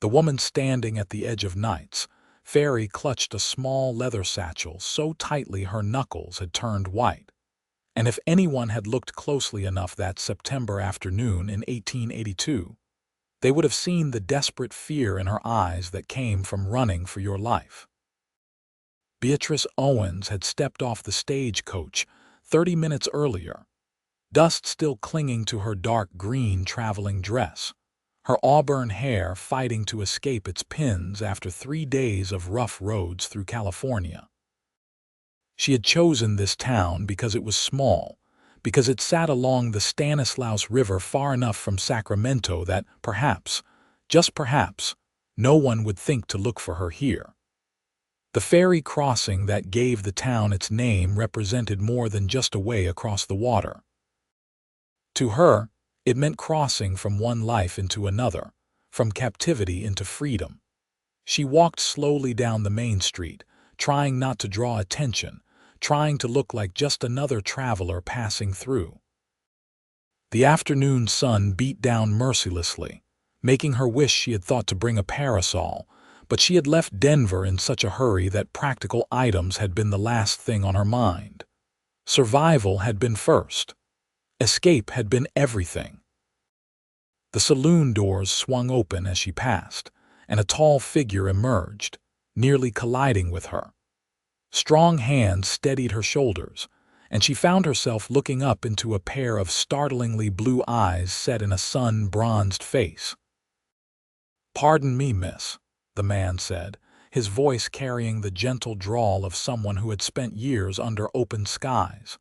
The woman standing at the edge of Knights Ferry clutched a small leather satchel so tightly her knuckles had turned white. And if anyone had looked closely enough that September afternoon in 1882, they would have seen the desperate fear in her eyes that came from running for your life. Beatrice Owens had stepped off the stagecoach 30 minutes earlier, dust still clinging to her dark green traveling dress, her auburn hair fighting to escape its pins after 3 days of rough roads through California. She had chosen this town because it was small, because it sat along the Stanislaus River far enough from Sacramento that perhaps, just perhaps, no one would think to look for her here. The ferry crossing that gave the town its name represented more than just a way across the water. To her, it meant crossing from one life into another, from captivity into freedom. She walked slowly down the main street, trying not to draw attention, trying to look like just another traveler passing through. The afternoon sun beat down mercilessly, making her wish she had thought to bring a parasol, but she had left Denver in such a hurry that practical items had been the last thing on her mind. Survival had been first. Escape had been everything. The saloon doors swung open as she passed, and a tall figure emerged, nearly colliding with her. Strong hands steadied her shoulders, and she found herself looking up into a pair of startlingly blue eyes set in a sun-bronzed face. "Pardon me, miss," the man said, his voice carrying the gentle drawl of someone who had spent years under open skies.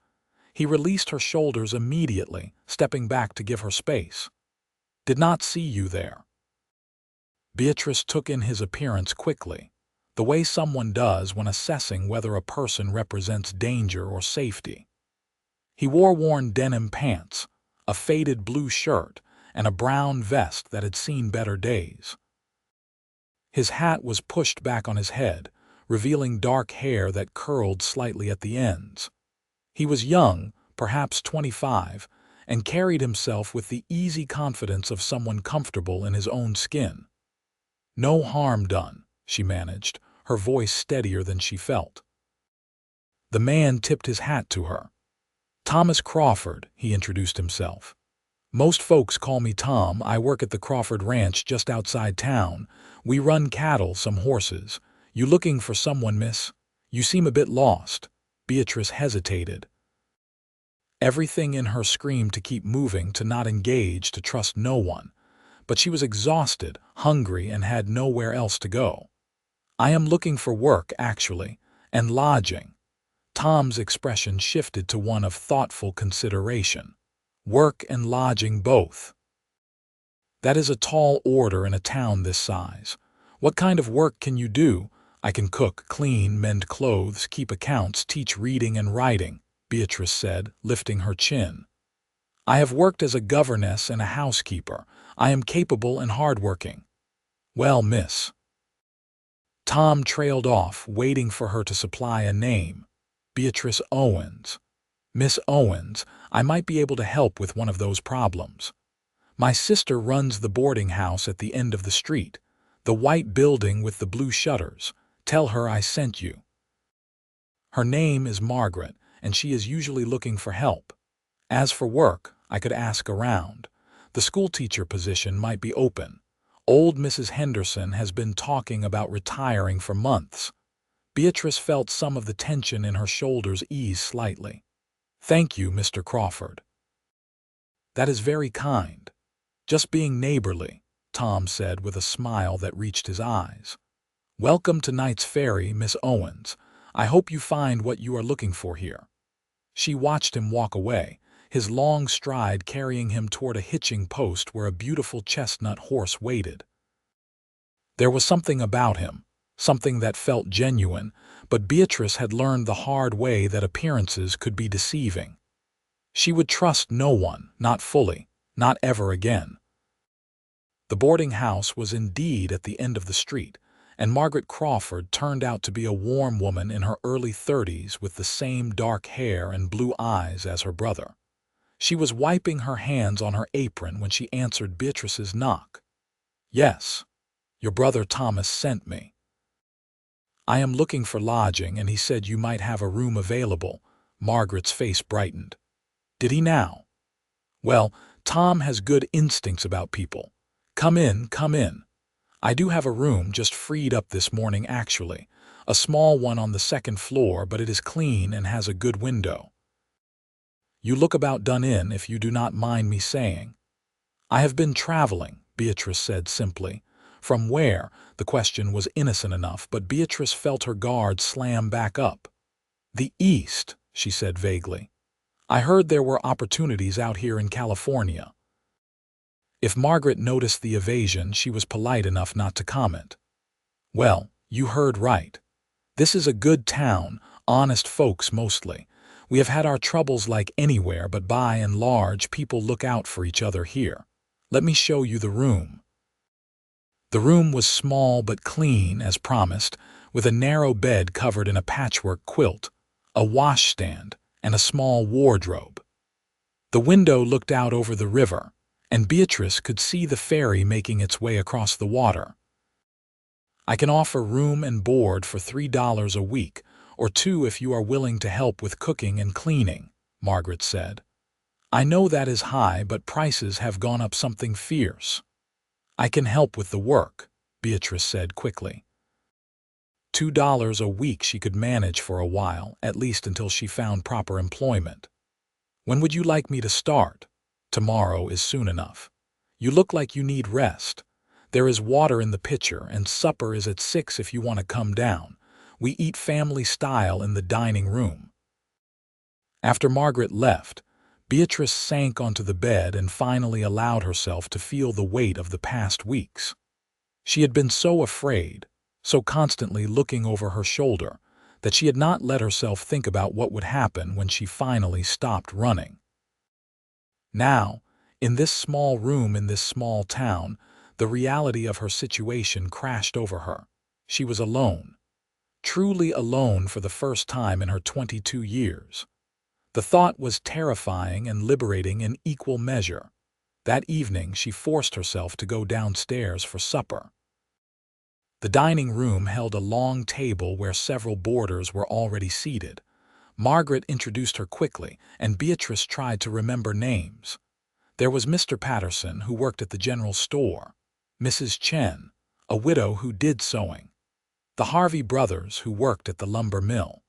He released her shoulders immediately, stepping back to give her space. "Did not see you there." Beatrice took in his appearance quickly, the way someone does when assessing whether a person represents danger or safety. He wore worn denim pants, a faded blue shirt, and a brown vest that had seen better days. His hat was pushed back on his head, revealing dark hair that curled slightly at the ends. He was young, perhaps 25, and carried himself with the easy confidence of someone comfortable in his own skin. "No harm done," she managed, her voice steadier than she felt. The man tipped his hat to her. "Thomas Crawford," he introduced himself. "Most folks call me Tom. I work at the Crawford Ranch just outside town. We run cattle, some horses. You looking for someone, miss? You seem a bit lost." Beatrice hesitated. Everything in her screamed to keep moving, to not engage, to trust no one. But she was exhausted, hungry, and had nowhere else to go. "I am looking for work, actually, and lodging." Tom's expression shifted to one of thoughtful consideration. "Work and lodging both. That is a tall order in a town this size. What kind of work can you do?" "I can cook, clean, mend clothes, keep accounts, teach reading and writing," Beatrice said, lifting her chin. "I have worked as a governess and a housekeeper. I am capable and hardworking." "Well, miss." Tom trailed off, waiting for her to supply a name. "Beatrice Owens." "Miss Owens, I might be able to help with one of those problems. My sister runs the boarding house at the end of the street, the white building with the blue shutters. Tell her I sent you. Her name is Margaret, and she is usually looking for help. As for work, I could ask around. The schoolteacher position might be open. Old Mrs. Henderson has been talking about retiring for months." Beatrice felt some of the tension in her shoulders ease slightly. "Thank you, Mr. Crawford." "That is very kind. Just being neighborly," Tom said with a smile that reached his eyes. "Welcome to Knights Ferry, Miss Owens. I hope you find what you are looking for here." She watched him walk away, his long stride carrying him toward a hitching post where a beautiful chestnut horse waited. There was something about him, something that felt genuine, but Beatrice had learned the hard way that appearances could be deceiving. She would trust no one, not fully, not ever again. The boarding house was indeed at the end of the street, and Margaret Crawford turned out to be a warm woman in her early 30s with the same dark hair and blue eyes as her brother. She was wiping her hands on her apron when she answered Beatrice's knock. "Yes." Your brother Thomas sent me. I am looking for lodging, and he said you might have a room available." Margaret's face brightened. "Did he now? Well, Tom has good instincts about people. Come in, come in. I do have a room just freed up this morning actually. A small one on the second floor, but it is clean and has a good window. You look about done in, if you do not mind me saying." "I have been traveling," Beatrice said simply. From where? The question was innocent enough, but Beatrice felt her guard slam back up. "The East," she said vaguely. "I heard there were opportunities out here in California." If Margaret noticed the evasion, she was polite enough not to comment. "Well, you heard right. This is a good town, honest folks mostly. We have had our troubles like anywhere, but by and large people look out for each other here. Let me show you the room." The room was small but clean, as promised, with a narrow bed covered in a patchwork quilt, a washstand, and a small wardrobe. The window looked out over the river, and Beatrice could see the ferry making its way across the water. "I can offer room and board for $3 a week, or $2 if you are willing to help with cooking and cleaning," Margaret said. "I know that is high, but prices have gone up something fierce." "I can help with the work," Beatrice said quickly. $2 a week she could manage for a while, at least until she found proper employment. "When would you like me to start?" "Tomorrow is soon enough. You look like you need rest. There is water in the pitcher, and supper is at 6 if you want to come down. We eat family style in the dining room." After Margaret left, Beatrice sank onto the bed and finally allowed herself to feel the weight of the past weeks. She had been so afraid, so constantly looking over her shoulder, that she had not let herself think about what would happen when she finally stopped running. Now, in this small room in this small town, the reality of her situation crashed over her. She was alone. Truly alone for the first time in her 22 years. The thought was terrifying and liberating in equal measure. That evening she forced herself to go downstairs for supper. The dining room held a long table where several boarders were already seated. Margaret introduced her quickly, and Beatrice tried to remember names. There was Mr. Patterson, who worked at the general store, Mrs. Chen, a widow who did sewing, the Harvey brothers, who worked at the lumber mill.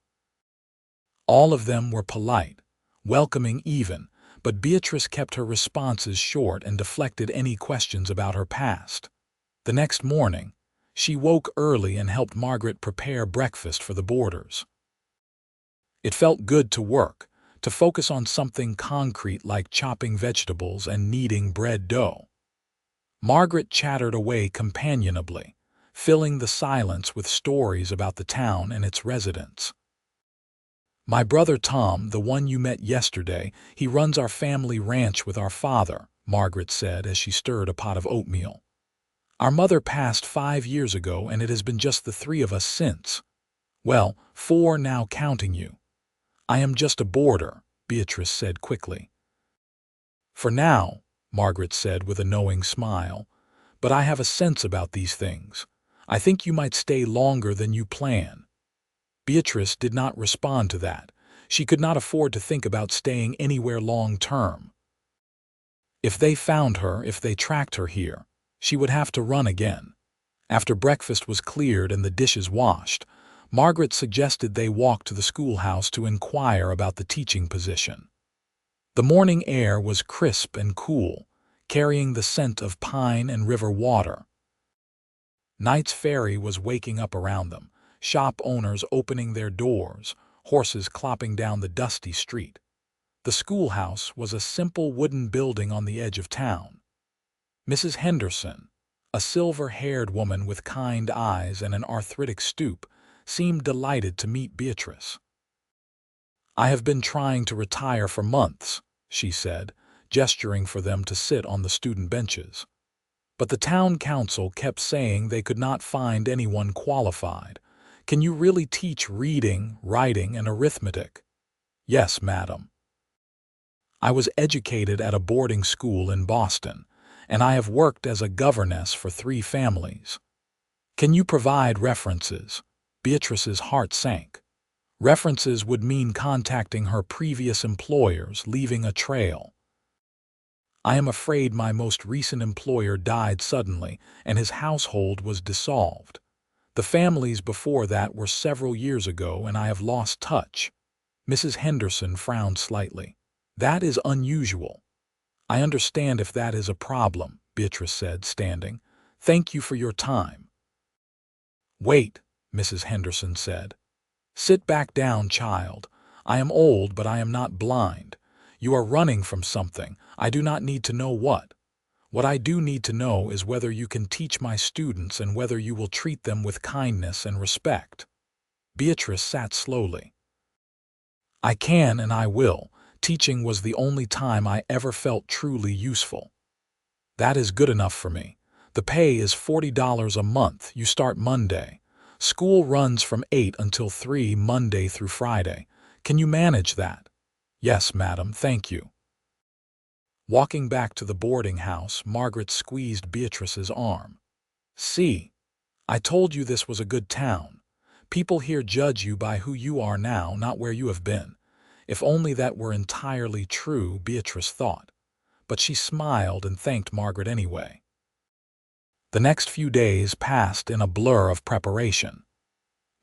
All of them were polite, welcoming even, but Beatrice kept her responses short and deflected any questions about her past. The next morning, she woke early and helped Margaret prepare breakfast for the boarders. It felt good to work, to focus on something concrete like chopping vegetables and kneading bread dough. Margaret chattered away companionably, filling the silence with stories about the town and its residents. "My brother Tom, the one you met yesterday, he runs our family ranch with our father," Margaret said as she stirred a pot of oatmeal. "Our mother passed 5 years ago, and it has been just the 3 of us since. Well, 4 now counting you." "I am just a boarder," Beatrice said quickly. "For now," Margaret said with a knowing smile, "but I have a sense about these things. I think you might stay longer than you plan." Beatrice did not respond to that. She could not afford to think about staying anywhere long term. If they found her, if they tracked her here, she would have to run again. After breakfast was cleared and the dishes washed, Margaret suggested they walk to the schoolhouse to inquire about the teaching position. The morning air was crisp and cool, carrying the scent of pine and river water. Knights Ferry was waking up around them, shop owners opening their doors, horses clopping down the dusty street. The schoolhouse was a simple wooden building on the edge of town. Mrs. Henderson, a silver-haired woman with kind eyes and an arthritic stoop, seemed delighted to meet Beatrice. "I have been trying to retire for months," she said, gesturing for them to sit on the student benches. "But the town council kept saying they could not find anyone qualified. Can you really teach reading, writing, and arithmetic?" "Yes, madam. I was educated at a boarding school in Boston, and I have worked as a governess for 3 families. Can you provide references? Beatrice's heart sank. References would mean contacting her previous employers, leaving a trail. I am afraid my most recent employer died suddenly, and his household was dissolved. The families before that were several years ago, and I have lost touch. Mrs. Henderson frowned slightly. That is unusual. I understand if that is a problem, Beatrice said, standing. Thank you for your time. Wait, Mrs. Henderson said. Sit back down, child. I am old, but I am not blind. You are running from something. I do not need to know what. What I do need to know is whether you can teach my students and whether you will treat them with kindness and respect. Beatrice sat slowly. I can and I will. Teaching was the only time I ever felt truly useful. That is good enough for me. The pay is $40 a month. You start Monday. School runs from 8 until 3 Monday through Friday. Can you manage that? Yes, madam, thank you. Walking back to the boarding house, Margaret squeezed Beatrice's arm. See, I told you this was a good town. People here judge you by who you are now, not where you have been. If only that were entirely true, Beatrice thought. But she smiled and thanked Margaret anyway. The next few days passed in a blur of preparation.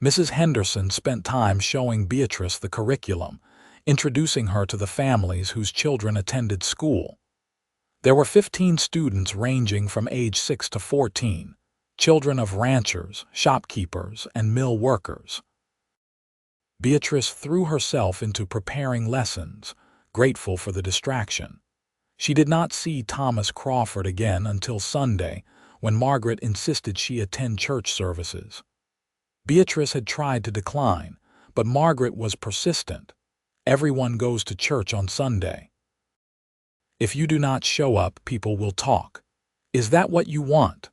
Mrs. Henderson spent time showing Beatrice the curriculum, introducing her to the families whose children attended school. There were 15 students ranging from age 6 to 14, children of ranchers, shopkeepers, and mill workers. Beatrice threw herself into preparing lessons, grateful for the distraction. She did not see Thomas Crawford again until Sunday, when Margaret insisted she attend church services. Beatrice had tried to decline, but Margaret was persistent. Everyone goes to church on Sunday. If you do not show up, people will talk. Is that what you want?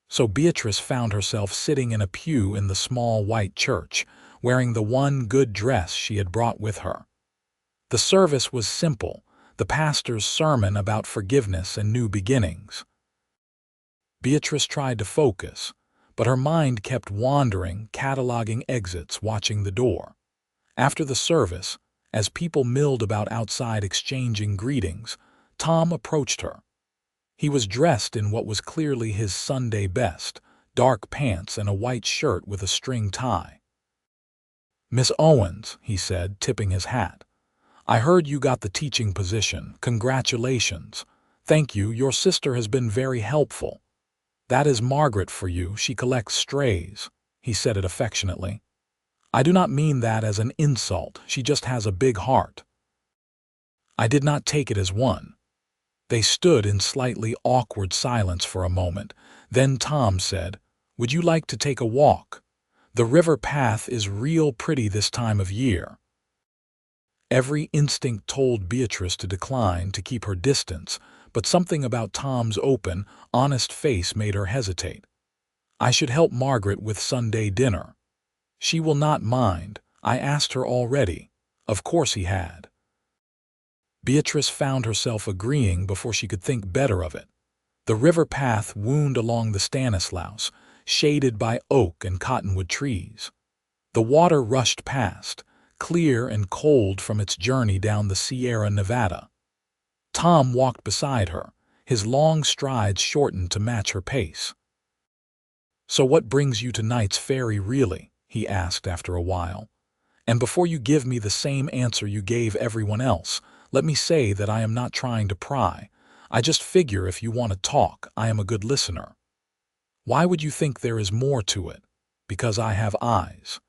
So Beatrice found herself sitting in a pew in the small white church, wearing the one good dress she had brought with her. The service was simple, the pastor's sermon about forgiveness and new beginnings. Beatrice tried to focus, but her mind kept wandering, cataloging exits, watching the door. After the service, as people milled about outside exchanging greetings, Tom approached her. He was dressed in what was clearly his Sunday best, dark pants and a white shirt with a string tie. Miss Owens, he said, tipping his hat. I heard you got the teaching position. Congratulations. Thank you, your sister has been very helpful. That is Margaret for you, she collects strays. He said it affectionately. I do not mean that as an insult, she just has a big heart. I did not take it as one. They stood in slightly awkward silence for a moment. Then Tom said, Would you like to take a walk? The river path is real pretty this time of year. Every instinct told Beatrice to decline, to keep her distance, but something about Tom's open, honest face made her hesitate. I should help Margaret with Sunday dinner. She will not mind. I asked her already. Of course he had. Beatrice found herself agreeing before she could think better of it. The river path wound along the Stanislaus, shaded by oak and cottonwood trees. The water rushed past, clear and cold from its journey down the Sierra Nevada. Tom walked beside her, his long strides shortened to match her pace. So what brings you to Knights Ferry, really? He asked after a while. And before you give me the same answer you gave everyone else, let me say that I am not trying to pry. I just figure if you want to talk, I am a good listener. Why would you think there is more to it? Because I have eyes.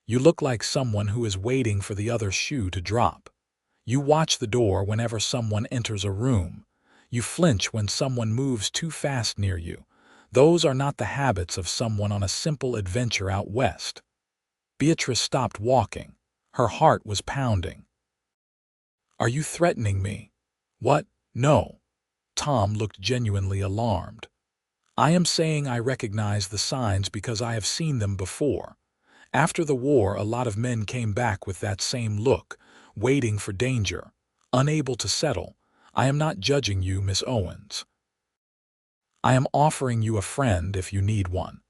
You look like someone who is waiting for the other shoe to drop. You watch the door whenever someone enters a room. You flinch when someone moves too fast near you. Those are not the habits of someone on a simple adventure out west. Beatrice stopped walking. Her heart was pounding. Are you threatening me? What? No. Tom looked genuinely alarmed. I am saying I recognize the signs because I have seen them before. After the war, a lot of men came back with that same look, waiting for danger, unable to settle. I am not judging you, Miss Owens. I am offering you a friend if you need one."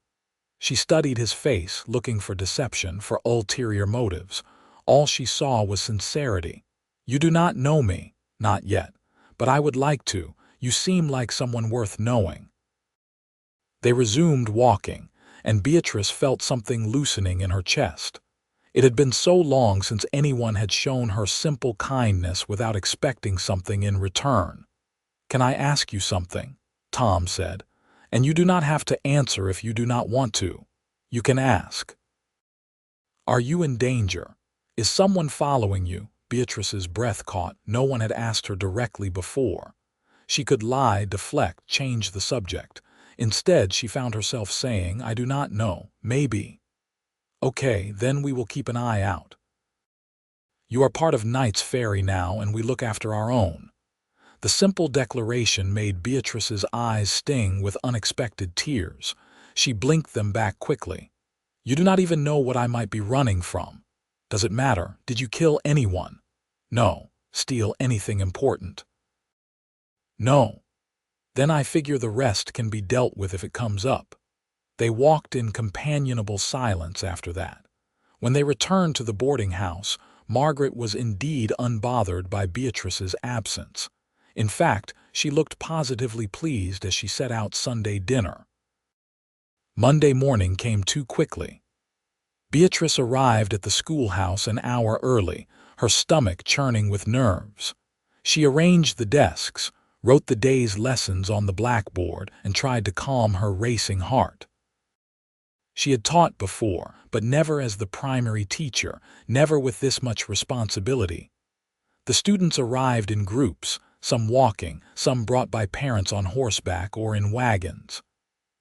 She studied his face, looking for deception, for ulterior motives. All she saw was sincerity. "You do not know me, not yet, but I would like to. You seem like someone worth knowing." They resumed walking, and Beatrice felt something loosening in her chest. It had been so long since anyone had shown her simple kindness without expecting something in return. "Can I ask you something?" Tom said. "And you do not have to answer if you do not want to. You can ask." "Are you in danger? Is someone following you?" Beatrice's breath caught. No one had asked her directly before. She could lie, deflect, change the subject. Instead, she found herself saying, "I do not know. Maybe." "Okay, then we will keep an eye out. You are part of Knights Ferry now, and we look after our own." The simple declaration made Beatrice's eyes sting with unexpected tears. She blinked them back quickly. "You do not even know what I might be running from. Does it matter? Did you kill anyone?" "No." "Steal anything important?" "No." "Then I figure the rest can be dealt with if it comes up." They walked in companionable silence after that. When they returned to the boarding house, Margaret was indeed unbothered by Beatrice's absence. In fact, she looked positively pleased as she set out Sunday dinner. Monday morning came too quickly. Beatrice arrived at the schoolhouse an hour early, her stomach churning with nerves. She arranged the desks, wrote the day's lessons on the blackboard, and tried to calm her racing heart. She had taught before, but never as the primary teacher, never with this much responsibility. The students arrived in groups, some walking, some brought by parents on horseback or in wagons.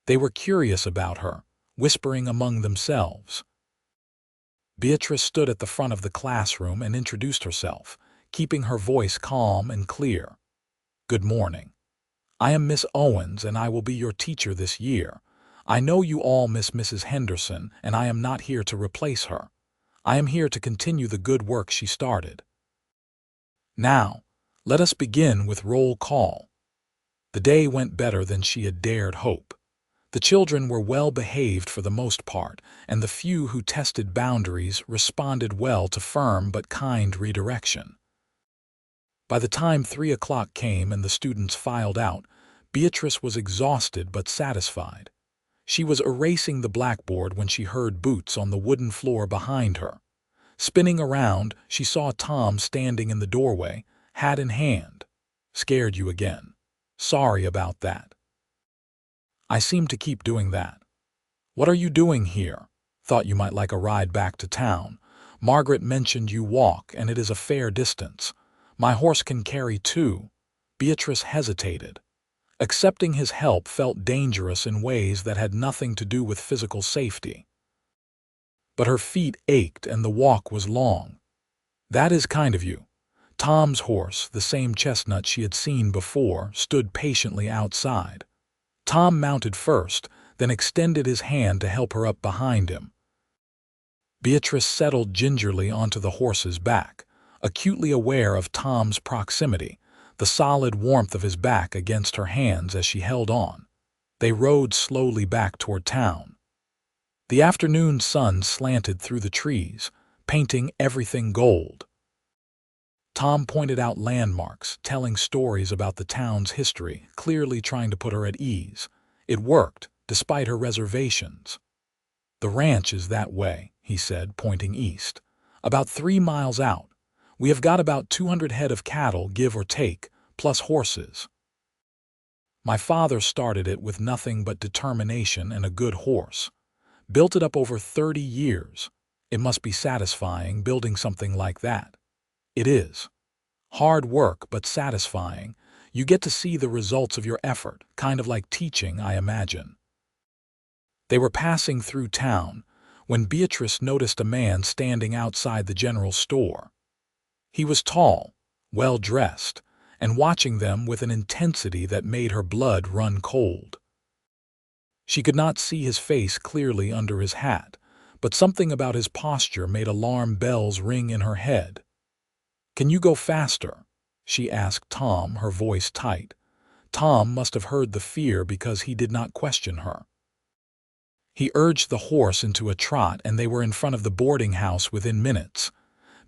They were curious about her, whispering among themselves. Beatrice stood at the front of the classroom and introduced herself, keeping her voice calm and clear. "Good morning. I am Miss Owens, and I will be your teacher this year. I know you all miss Mrs. Henderson, and I am not here to replace her. I am here to continue the good work she started. Now, let us begin with roll call." The day went better than she had dared hope. The children were well behaved for the most part, and the few who tested boundaries responded well to firm but kind redirection. By the time 3 o'clock came and the students filed out, Beatrice was exhausted but satisfied. She was erasing the blackboard when she heard boots on the wooden floor behind her. Spinning around, she saw Tom standing in the doorway, hat in hand. "Scared you again. Sorry about that. I seem to keep doing that." "What are you doing here?" "Thought you might like a ride back to town. Margaret mentioned you walk, and it is a fair distance. My horse can carry 2. Beatrice hesitated. Accepting his help felt dangerous in ways that had nothing to do with physical safety. But her feet ached and the walk was long. "That is kind of you." Tom's horse, the same chestnut she had seen before, stood patiently outside. Tom mounted first, then extended his hand to help her up behind him. Beatrice settled gingerly onto the horse's back, acutely aware of Tom's proximity, the solid warmth of his back against her hands as she held on. They rode slowly back toward town. The afternoon sun slanted through the trees, painting everything gold. Tom pointed out landmarks, telling stories about the town's history, clearly trying to put her at ease. It worked, despite her reservations. "The ranch is that way," he said, pointing east. "About 3 miles out. We have got about 200 head of cattle, give or take, plus horses. My father started it with nothing but determination and a good horse. Built it up over 30 years. It must be satisfying building something like that." "It is. Hard work, but satisfying. You get to see the results of your effort, kind of like teaching, I imagine." They were passing through town when Beatrice noticed a man standing outside the general store. He was tall, well-dressed, and watching them with an intensity that made her blood run cold. She could not see his face clearly under his hat, but something about his posture made alarm bells ring in her head. "Can you go faster?" she asked Tom, her voice tight. Tom must have heard the fear because he did not question her. He urged the horse into a trot and they were in front of the boarding house within minutes.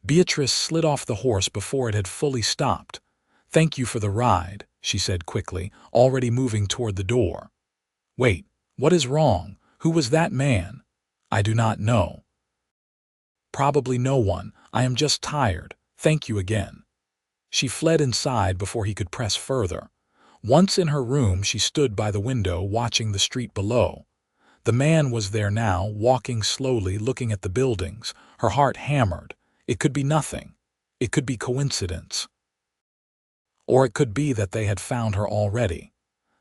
Beatrice slid off the horse before it had fully stopped. "Thank you for the ride," she said quickly, already moving toward the door. "Wait, what is wrong? Who was that man?" "I do not know." "Probably no one. I am just tired. Thank you again." She fled inside before he could press further. Once in her room, she stood by the window watching the street below. The man was there now, walking slowly, looking at the buildings, her heart hammered. It could be nothing. It could be coincidence. Or it could be that they had found her already.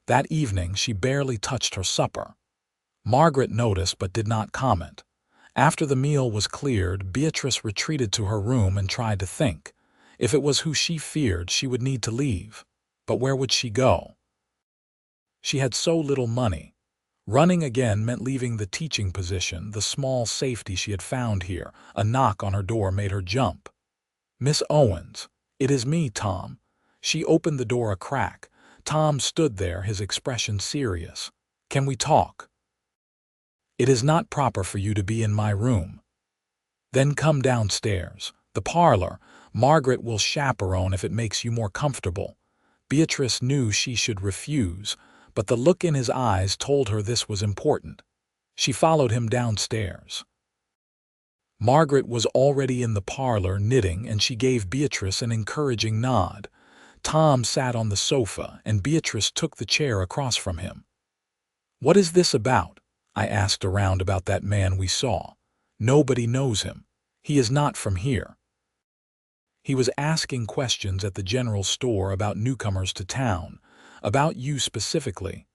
That evening, she barely touched her supper. Margaret noticed but did not comment. After the meal was cleared, Beatrice retreated to her room and tried to think. If it was who she feared, she would need to leave. But where would she go? She had so little money. Running again meant leaving the teaching position, the small safety she had found here. A knock on her door made her jump. "Miss Owens." "It is me, Tom." She opened the door a crack. Tom stood there, his expression serious. "Can we talk?" "It is not proper for you to be in my room." "Then come downstairs. The parlor. Margaret will chaperone if it makes you more comfortable." Beatrice knew she should refuse, but the look in his eyes told her this was important. She followed him downstairs. Margaret was already in the parlor knitting, and she gave Beatrice an encouraging nod. Tom sat on the sofa, and Beatrice took the chair across from him. "What is this about?" I asked around about that man we saw. "Nobody knows him. He is not from here." He was asking questions at the general store about newcomers to town, about you specifically.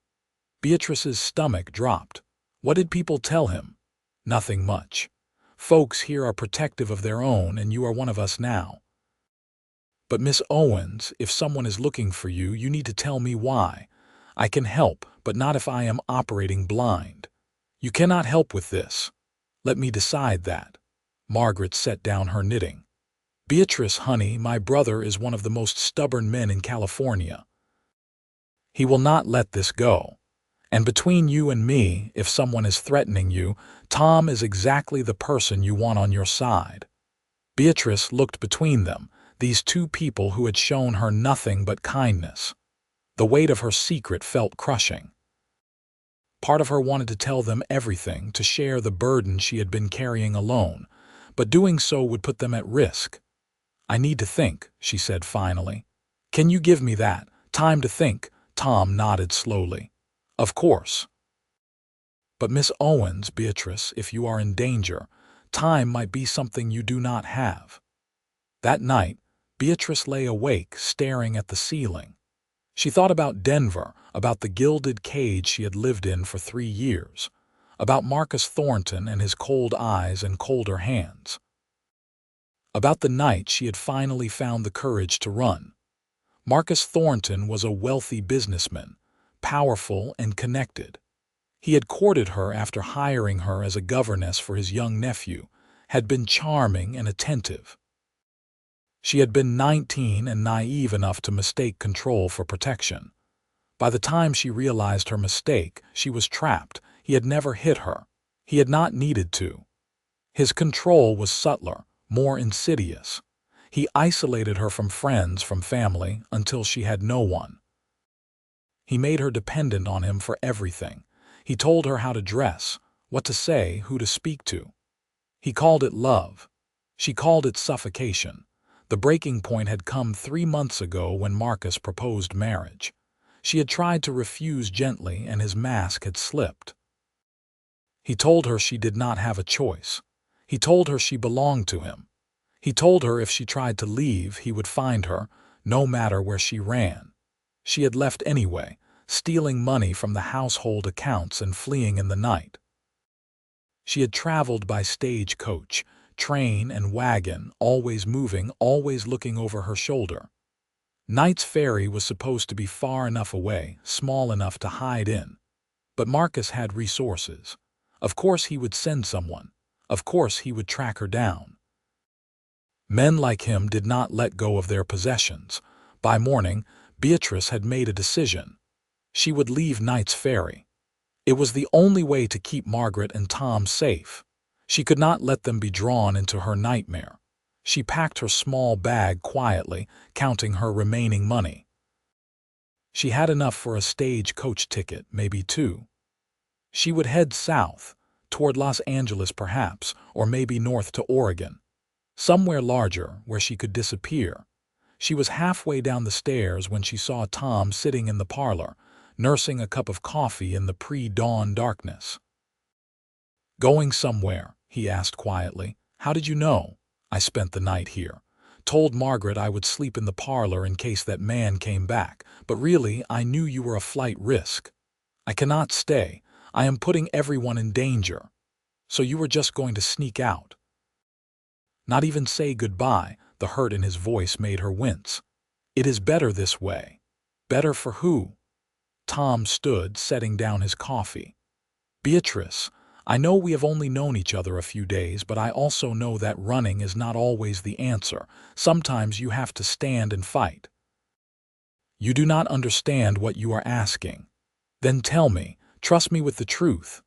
Beatrice's stomach dropped. What did people tell him? Nothing much. Folks here are protective of their own, and you are one of us now. But Miss Owens, if someone is looking for you, you need to tell me why. I can help, but not if I am operating blind. You cannot help with this. Let me decide that. Margaret set down her knitting. "Beatrice, honey, my brother is one of the most stubborn men in California. He will not let this go. And between you and me, if someone is threatening you, Tom is exactly the person you want on your side." Beatrice looked between them, these two people who had shown her nothing but kindness. The weight of her secret felt crushing. Part of her wanted to tell them everything, to share the burden she had been carrying alone, but doing so would put them at risk. "I need to think," she said finally. "Can you give me that time to think?" Tom nodded slowly. "Of course." "But Miss Owens, Beatrice, if you are in danger, time might be something you do not have." That night, Beatrice lay awake, staring at the ceiling. She thought about Denver, about the gilded cage she had lived in for 3 years, about Marcus Thornton and his cold eyes and colder hands, about the night she had finally found the courage to run. Marcus Thornton was a wealthy businessman, powerful and connected. He had courted her after hiring her as a governess for his young nephew, had been charming and attentive. She had been 19 and naive enough to mistake control for protection. By the time she realized her mistake, she was trapped. He had never hit her. He had not needed to. His control was subtler, more insidious. He isolated her from friends, from family, until she had no one. He made her dependent on him for everything. He told her how to dress, what to say, who to speak to. He called it love. She called it suffocation. The breaking point had come 3 months ago when Marcus proposed marriage. She had tried to refuse gently, and his mask had slipped. He told her she did not have a choice. He told her she belonged to him. He told her if she tried to leave, he would find her, no matter where she ran. She had left anyway, stealing money from the household accounts and fleeing in the night. She had traveled by stagecoach, train and wagon, always moving, always looking over her shoulder. Knights Ferry was supposed to be far enough away, small enough to hide in. But Marcus had resources. Of course he would send someone. Of course he would track her down. Men like him did not let go of their possessions. By morning, Beatrice had made a decision. She would leave Knights Ferry. It was the only way to keep Margaret and Tom safe. She could not let them be drawn into her nightmare. She packed her small bag quietly, counting her remaining money. She had enough for a stagecoach ticket, maybe two. She would head south, toward Los Angeles perhaps, or maybe north to Oregon. Somewhere larger, where she could disappear. She was halfway down the stairs when she saw Tom sitting in the parlor, nursing a cup of coffee in the pre-dawn darkness. "Going somewhere?" he asked quietly. "How did you know?" "I spent the night here. Told Margaret I would sleep in the parlor in case that man came back, but really I knew you were a flight risk. I cannot stay. I am putting everyone in danger. So you were just going to sneak out." Not even say goodbye, the hurt in his voice made her wince. "It is better this way." "Better for who?" Tom stood, setting down his coffee. "Beatrice, I know we have only known each other a few days, but I also know that running is not always the answer. Sometimes you have to stand and fight." "You do not understand what you are asking." "Then tell me, trust me with the truth."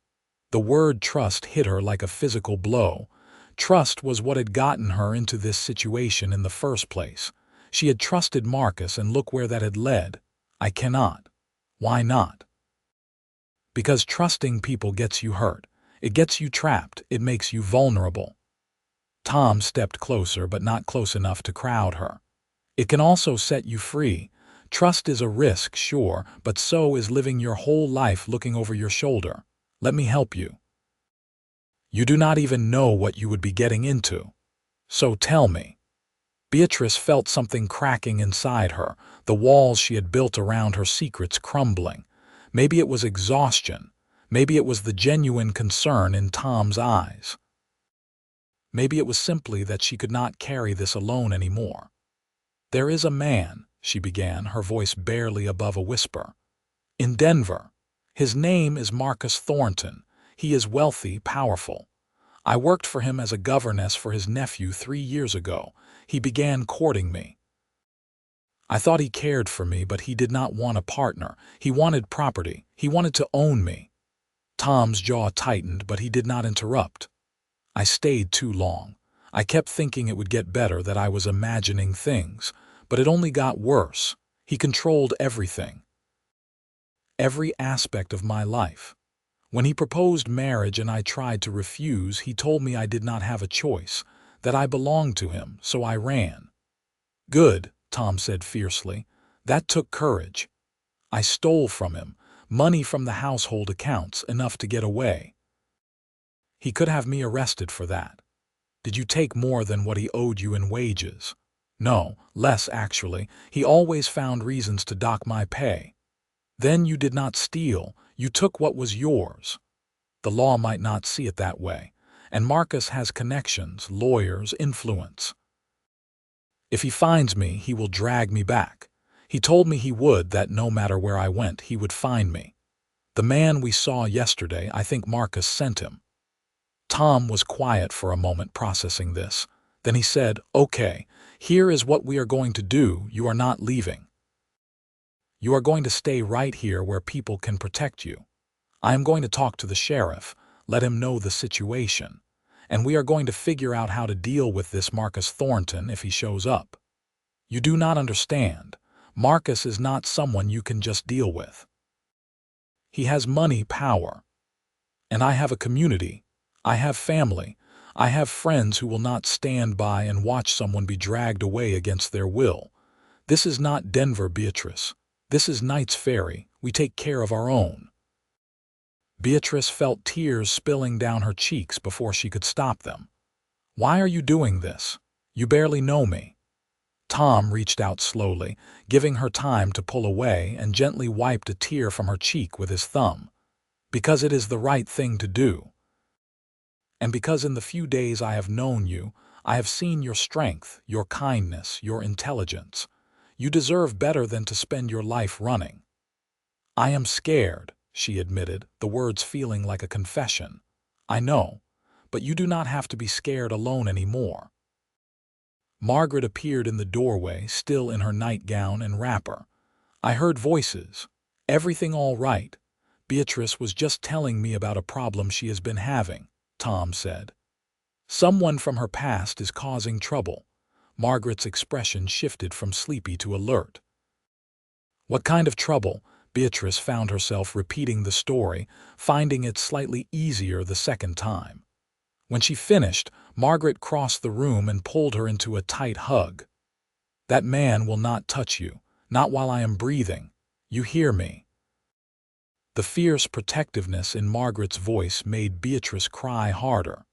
The word trust hit her like a physical blow. Trust was what had gotten her into this situation in the first place. She had trusted Marcus, and look where that had led. "I cannot." "Why not?" "Because trusting people gets you hurt. It gets you trapped. It makes you vulnerable." Tom stepped closer, but not close enough to crowd her. "It can also set you free. Trust is a risk, sure, but so is living your whole life looking over your shoulder. Let me help you." "You do not even know what you would be getting into. So tell me." Beatrice felt something cracking inside her, the walls she had built around her secrets crumbling. Maybe it was exhaustion. Maybe it was the genuine concern in Tom's eyes. Maybe it was simply that she could not carry this alone anymore. "There is a man," she began, her voice barely above a whisper, "in Denver. His name is Marcus Thornton. He is wealthy, powerful. I worked for him as a governess for his nephew 3 years ago. He began courting me. I thought he cared for me, but he did not want a partner. He wanted property. He wanted to own me." Tom's jaw tightened, but he did not interrupt. "I stayed too long. I kept thinking it would get better, that I was imagining things. But it only got worse. He controlled everything. Every aspect of my life. When he proposed marriage and I tried to refuse, he told me I did not have a choice, that I belonged to him, so I ran." "Good," Tom said fiercely. "That took courage. I stole from him. Money from the household accounts, enough to get away. He could have me arrested for that." "Did you take more than what he owed you in wages?" "No, less actually. He always found reasons to dock my pay." "Then you did not steal. You took what was yours." "The law might not see it that way. And Marcus has connections, lawyers, influence. If he finds me, he will drag me back. He told me he would, that no matter where I went, he would find me. The man we saw yesterday, I think Marcus sent him." Tom was quiet for a moment, processing this. Then he said, "Okay, here is what we are going to do. You are not leaving. You are going to stay right here where people can protect you. I am going to talk to the sheriff, let him know the situation. And we are going to figure out how to deal with this Marcus Thornton if he shows up. You do not understand. Marcus is not someone you can just deal with. He has money, power. And I have a community. I have family. I have friends who will not stand by and watch someone be dragged away against their will. This is not Denver, Beatrice. This is Knights Ferry. We take care of our own." Beatrice felt tears spilling down her cheeks before she could stop them. "Why are you doing this? You barely know me." Tom reached out slowly, giving her time to pull away, and gently wiped a tear from her cheek with his thumb. "Because it is the right thing to do. And because in the few days I have known you, I have seen your strength, your kindness, your intelligence. You deserve better than to spend your life running." "I am scared," she admitted, the words feeling like a confession. "I know, but you do not have to be scared alone anymore." Margaret appeared in the doorway, still in her nightgown and wrapper. I heard voices. Everything all right. Beatrice was just telling me about a problem she has been having, Tom said. Someone from her past is causing trouble. Margaret's expression shifted from sleepy to alert. What kind of trouble? Beatrice found herself repeating the story, finding it slightly easier the second time. When she finished, Margaret crossed the room and pulled her into a tight hug. That man will not touch you, not while I am breathing. You hear me? The fierce protectiveness in Margaret's voice made Beatrice cry harder.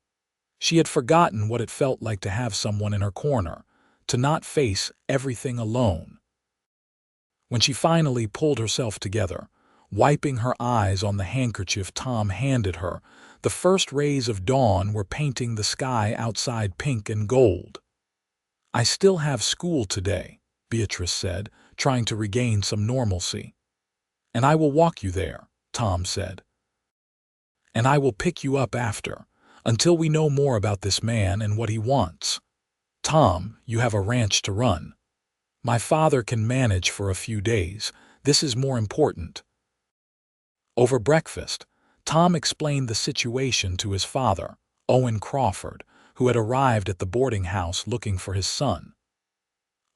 She had forgotten what it felt like to have someone in her corner, to not face everything alone. When she finally pulled herself together, wiping her eyes on the handkerchief Tom handed her, the first rays of dawn were painting the sky outside pink and gold. I still have school today, Beatrice said, trying to regain some normalcy. And I will walk you there, Tom said. And I will pick you up after, until we know more about this man and what he wants. Tom, you have a ranch to run. My father can manage for a few days. This is more important. Over breakfast, Tom explained the situation to his father, Owen Crawford, who had arrived at the boarding house looking for his son.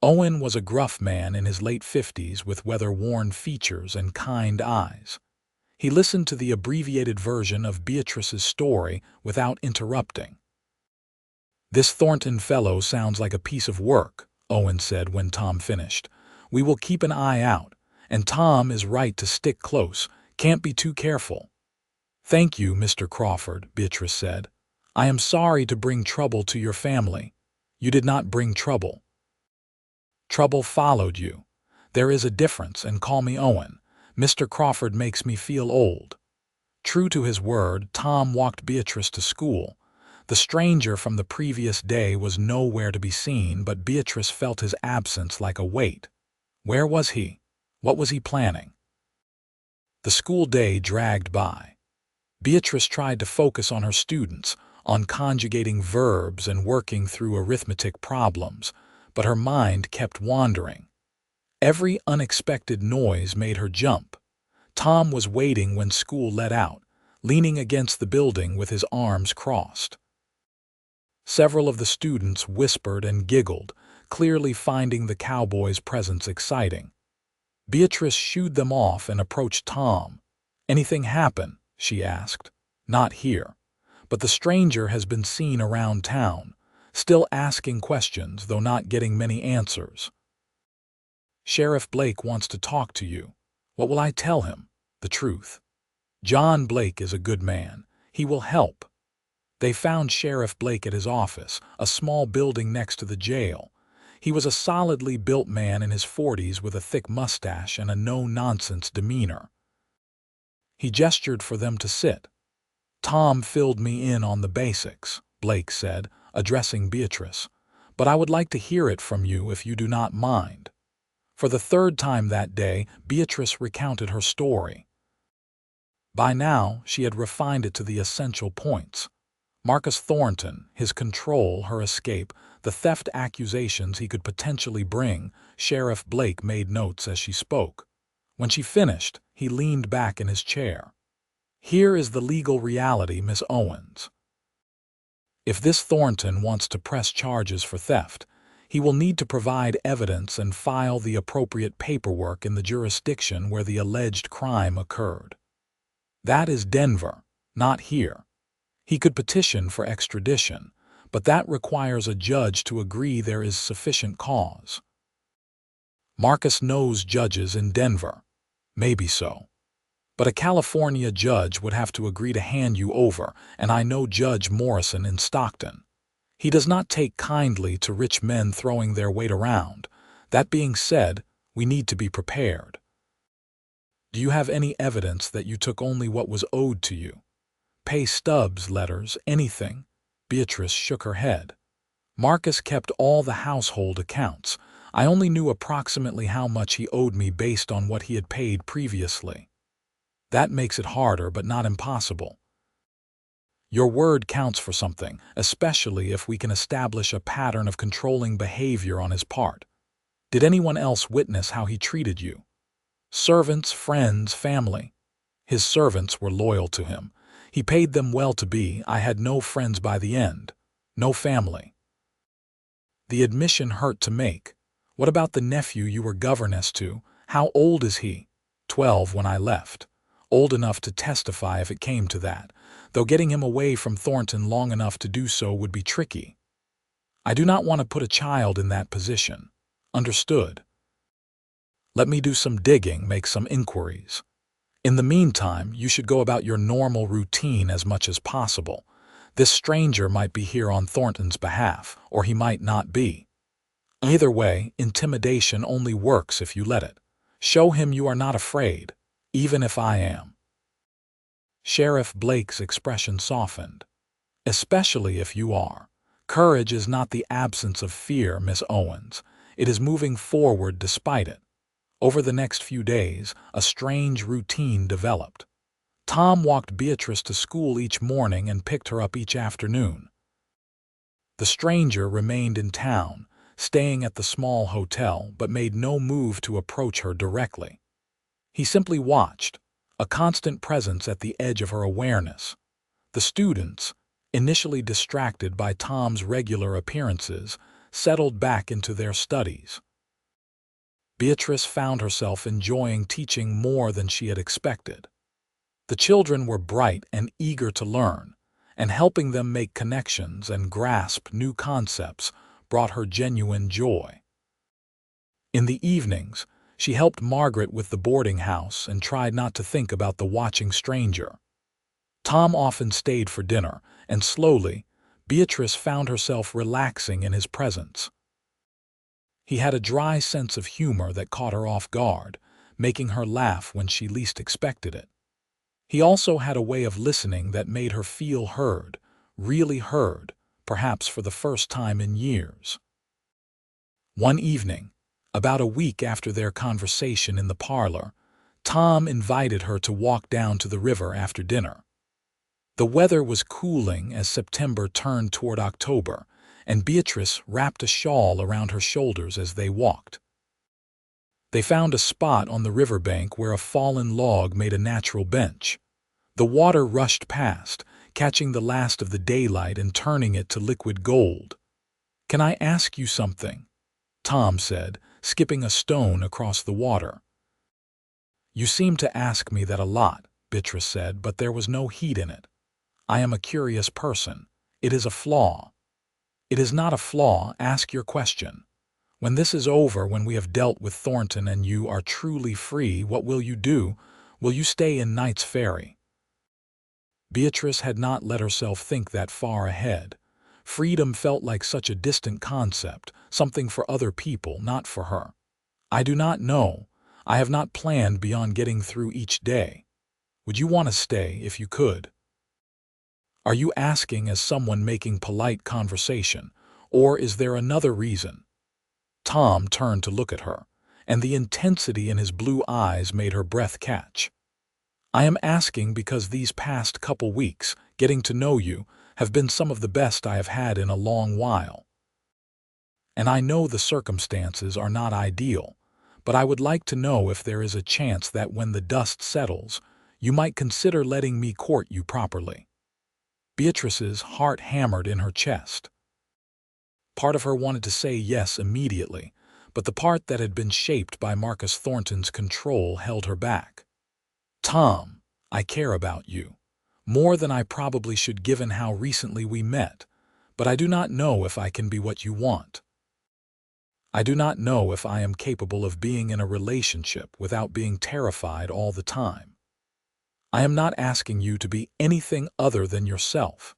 Owen was a gruff man in his late 50s with weather-worn features and kind eyes. He listened to the abbreviated version of Beatrice's story without interrupting. This Thornton fellow sounds like a piece of work, Owen said when Tom finished. We will keep an eye out, and Tom is right to stick close, can't be too careful. Thank you, Mr. Crawford, Beatrice said. I am sorry to bring trouble to your family. You did not bring trouble. Trouble followed you. There is a difference, and call me Owen. Mr. Crawford makes me feel old. True to his word, Tom walked Beatrice to school. The stranger from the previous day was nowhere to be seen, but Beatrice felt his absence like a weight. Where was he? What was he planning? The school day dragged by. Beatrice tried to focus on her students, on conjugating verbs and working through arithmetic problems, but her mind kept wandering. Every unexpected noise made her jump. Tom was waiting when school let out, leaning against the building with his arms crossed. Several of the students whispered and giggled, clearly finding the cowboy's presence exciting. Beatrice shooed them off and approached Tom. Anything happen? She asked. Not here. But the stranger has been seen around town, still asking questions, though not getting many answers. Sheriff Blake wants to talk to you. What will I tell him? The truth. John Blake is a good man. He will help. They found Sheriff Blake at his office, a small building next to the jail. He was a solidly built man in his 40s with a thick mustache and a no-nonsense demeanor. He gestured for them to sit. Tom filled me in on the basics, Blake said, addressing Beatrice. But I would like to hear it from you if you do not mind. For the third time that day, Beatrice recounted her story. By now, she had refined it to the essential points. Marcus Thornton, his control, her escape, the theft accusations he could potentially bring. Sheriff Blake made notes as she spoke. When she finished, he leaned back in his chair. Here is the legal reality, Miss Owens. If this Thornton wants to press charges for theft, he will need to provide evidence and file the appropriate paperwork in the jurisdiction where the alleged crime occurred. That is Denver, not here. He could petition for extradition, but that requires a judge to agree there is sufficient cause. Marcus knows judges in Denver. Maybe so. But a California judge would have to agree to hand you over, and I know Judge Morrison in Stockton. He does not take kindly to rich men throwing their weight around. That being said, we need to be prepared. Do you have any evidence that you took only what was owed to you? Pay stubs, letters, anything? Beatrice shook her head. Marcus kept all the household accounts. I only knew approximately how much he owed me based on what he had paid previously. That makes it harder, but not impossible. Your word counts for something, especially if we can establish a pattern of controlling behavior on his part. Did anyone else witness how he treated you? Servants, friends, family. His servants were loyal to him. He paid them well to be. I had no friends by the end. No family. The admission hurt to make. What about the nephew you were governess to? How old is he? 12 when I left. Old enough to testify if it came to that, though getting him away from Thornton long enough to do so would be tricky. I do not want to put a child in that position. Understood. Let me do some digging, make some inquiries. In the meantime, you should go about your normal routine as much as possible. This stranger might be here on Thornton's behalf, or he might not be. Either way, intimidation only works if you let it. Show him you are not afraid, even if I am. Sheriff Blake's expression softened. Especially if you are. Courage is not the absence of fear, Miss Owens. It is moving forward despite it. Over the next few days, a strange routine developed. Tom walked Beatrice to school each morning and picked her up each afternoon. The stranger remained in town, staying at the small hotel, but made no move to approach her directly. He simply watched, a constant presence at the edge of her awareness. The students, initially distracted by Tom's regular appearances, settled back into their studies. Beatrice found herself enjoying teaching more than she had expected. The children were bright and eager to learn, and helping them make connections and grasp new concepts brought her genuine joy. In the evenings, she helped Margaret with the boarding house and tried not to think about the watching stranger. Tom often stayed for dinner, and slowly, Beatrice found herself relaxing in his presence. He had a dry sense of humor that caught her off guard, making her laugh when she least expected it. He also had a way of listening that made her feel heard, really heard, perhaps for the first time in years. One evening, about a week after their conversation in the parlor, Tom invited her to walk down to the river after dinner. The weather was cooling as September turned toward October, and Beatrice wrapped a shawl around her shoulders as they walked. They found a spot on the riverbank where a fallen log made a natural bench. The water rushed past, catching the last of the daylight and turning it to liquid gold. "Can I ask you something?" Tom said, skipping a stone across the water. "You seem to ask me that a lot," Beatrice said, but there was no heat in it. "I am a curious person. It is a flaw." "It is not a flaw. Ask your question. When this is over, when we have dealt with Thornton and you are truly free, what will you do? Will you stay in Knights Ferry?" Beatrice had not let herself think that far ahead. Freedom felt like such a distant concept, something for other people, not for her. "I do not know. I have not planned beyond getting through each day. Would you want to stay if you could?" Are you asking as someone making polite conversation, or is there another reason? Tom turned to look at her, and the intensity in his blue eyes made her breath catch. "I am asking because these past couple weeks, getting to know you, have been some of the best I have had in a long while. And I know the circumstances are not ideal, but I would like to know if there is a chance that when the dust settles, you might consider letting me court you properly." Beatrice's heart hammered in her chest. Part of her wanted to say yes immediately, but the part that had been shaped by Marcus Thornton's control held her back. "Tom, I care about you, more than I probably should given how recently we met, but I do not know if I can be what you want. I do not know if I am capable of being in a relationship without being terrified all the time. I am not asking you to be anything other than yourself.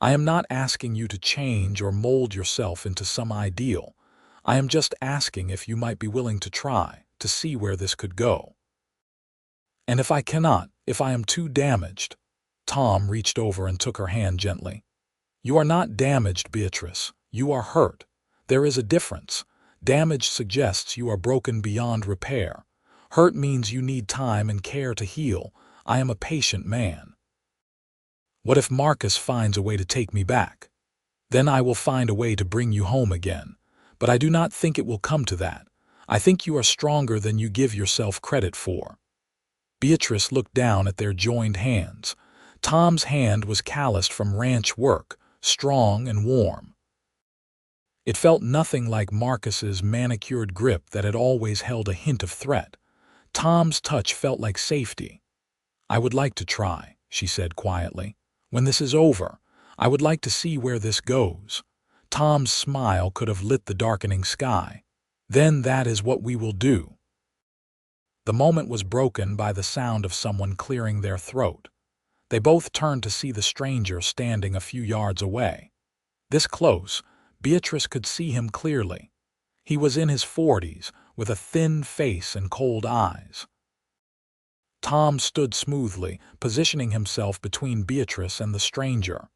I am not asking you to change or mold yourself into some ideal. I am just asking if you might be willing to try, to see where this could go. And if I cannot, if I am too damaged," Tom reached over and took her hand gently. "You are not damaged, Beatrice. You are hurt. There is a difference. Damage suggests you are broken beyond repair. Hurt means you need time and care to heal. I am a patient man. What if Marcus finds a way to take me back? Then I will find a way to bring you home again. But I do not think it will come to that. I think you are stronger than you give yourself credit for." Beatrice looked down at their joined hands. Tom's hand was calloused from ranch work, strong and warm. It felt nothing like Marcus's manicured grip that had always held a hint of threat. Tom's touch felt like safety. "I would like to try," she said quietly. "When this is over, I would like to see where this goes." Tom's smile could have lit the darkening sky. "Then that is what we will do." The moment was broken by the sound of someone clearing their throat. They both turned to see the stranger standing a few yards away. This close, Beatrice could see him clearly. He was in his 40s, with a thin face and cold eyes. Tom stood smoothly, positioning himself between Beatrice and the stranger.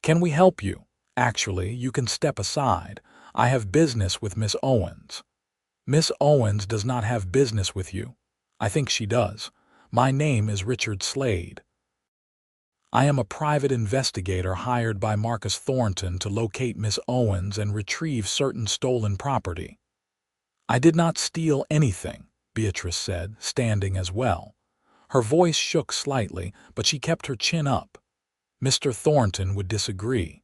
"Can we help you? Actually, you can step aside. I have business with Miss Owens." "Miss Owens does not have business with you." "I think she does. My name is Richard Slade. I am a private investigator hired by Marcus Thornton to locate Miss Owens and retrieve certain stolen property." "I did not steal anything," Beatrice said, standing as well. Her voice shook slightly, but she kept her chin up. "Mr. Thornton would disagree.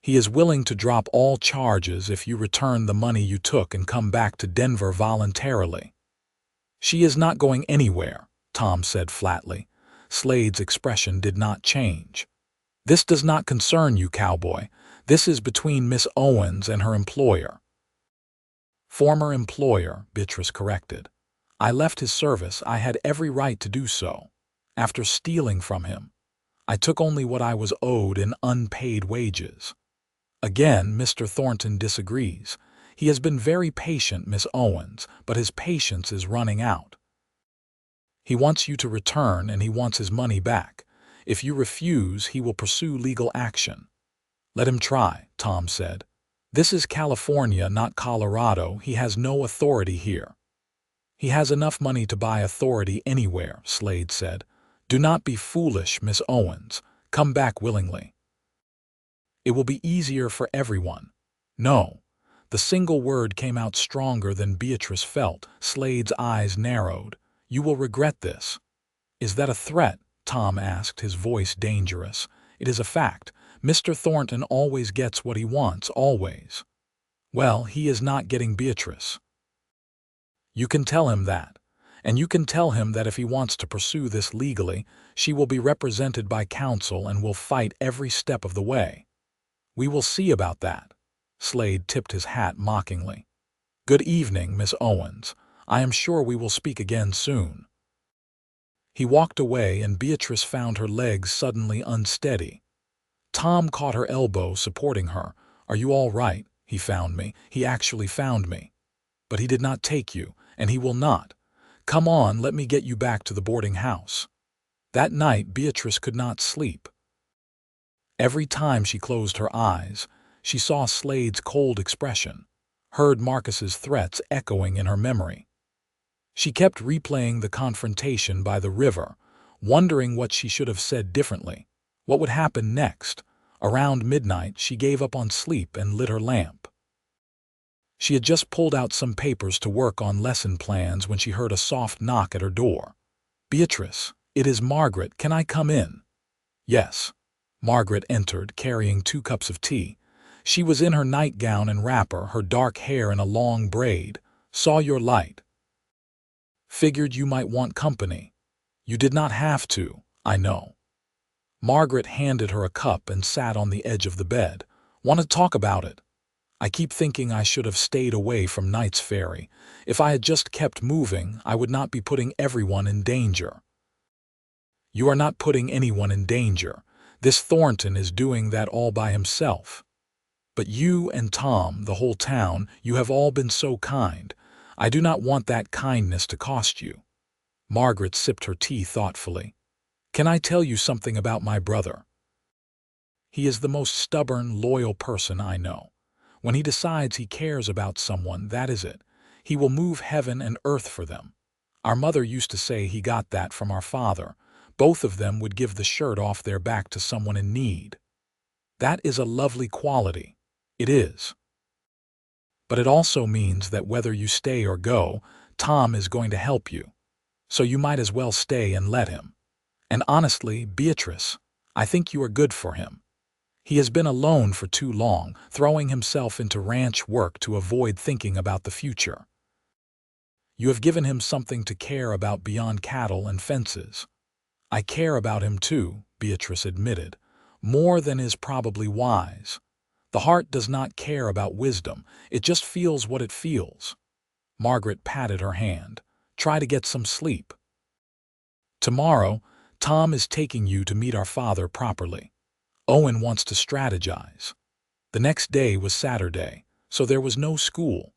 He is willing to drop all charges if you return the money you took and come back to Denver voluntarily." "She is not going anywhere," Tom said flatly. Slade's expression did not change. "This does not concern you, Cowboy. This is between Miss Owens and her employer." "Former employer," Beatrice corrected. "I left his service. I had every right to do so. After stealing from him, I took only what I was owed in unpaid wages." Again, Mr. Thornton disagrees. "He has been very patient, Miss Owens, but his patience is running out. He wants you to return and he wants his money back. If you refuse, he will pursue legal action." "Let him try," Tom said. "This is California, not Colorado. He has no authority here." "He has enough money to buy authority anywhere," Slade said. "Do not be foolish, Miss Owens. Come back willingly. It will be easier for everyone." "No." The single word came out stronger than Beatrice felt. Slade's eyes narrowed. "You will regret this." "Is that a threat?" Tom asked, his voice dangerous. "It is a fact. Mr. Thornton always gets what he wants, always." "Well, he is not getting Beatrice. You can tell him that. And you can tell him that if he wants to pursue this legally, she will be represented by counsel and will fight every step of the way." "We will see about that." Slade tipped his hat mockingly. "Good evening, Miss Owens. I am sure we will speak again soon." He walked away and Beatrice found her legs suddenly unsteady. Tom caught her elbow, supporting her. "Are you all right? He found me. He actually found me. But he did not take you, and he will not. Come on, let me get you back to the boarding house." That night, Beatrice could not sleep. Every time she closed her eyes, she saw Slade's cold expression, heard Marcus's threats echoing in her memory. She kept replaying the confrontation by the river, wondering what she should have said differently. What would happen next? Around midnight, she gave up on sleep and lit her lamp. She had just pulled out some papers to work on lesson plans when she heard a soft knock at her door. "Beatrice, it is Margaret. Can I come in?" "Yes." Margaret entered, carrying 2 cups of tea. She was in her nightgown and wrapper, her dark hair in a long braid. "Saw your light. Figured you might want company. You did not have to, I know." Margaret handed her a cup and sat on the edge of the bed. "Want to talk about it? I keep thinking I should have stayed away from Knights Ferry. If I had just kept moving, I would not be putting everyone in danger." "You are not putting anyone in danger. This Thornton is doing that all by himself. But you and Tom, the whole town, you have all been so kind. I do not want that kindness to cost you." Margaret sipped her tea thoughtfully. "Can I tell you something about my brother? He is the most stubborn, loyal person I know. When he decides he cares about someone, that is it. He will move heaven and earth for them. Our mother used to say he got that from our father. Both of them would give the shirt off their back to someone in need. That is a lovely quality. It is." But it also means that whether you stay or go, Tom is going to help you. So you might as well stay and let him. And honestly, Beatrice, I think you are good for him. He has been alone for too long, throwing himself into ranch work to avoid thinking about the future. You have given him something to care about beyond cattle and fences. I care about him too, Beatrice admitted, more than is probably wise. The heart does not care about wisdom, it just feels what it feels. Margaret patted her hand. Try to get some sleep. Tomorrow, Tom is taking you to meet our father properly. Owen wants to strategize. The next day was Saturday, so there was no school.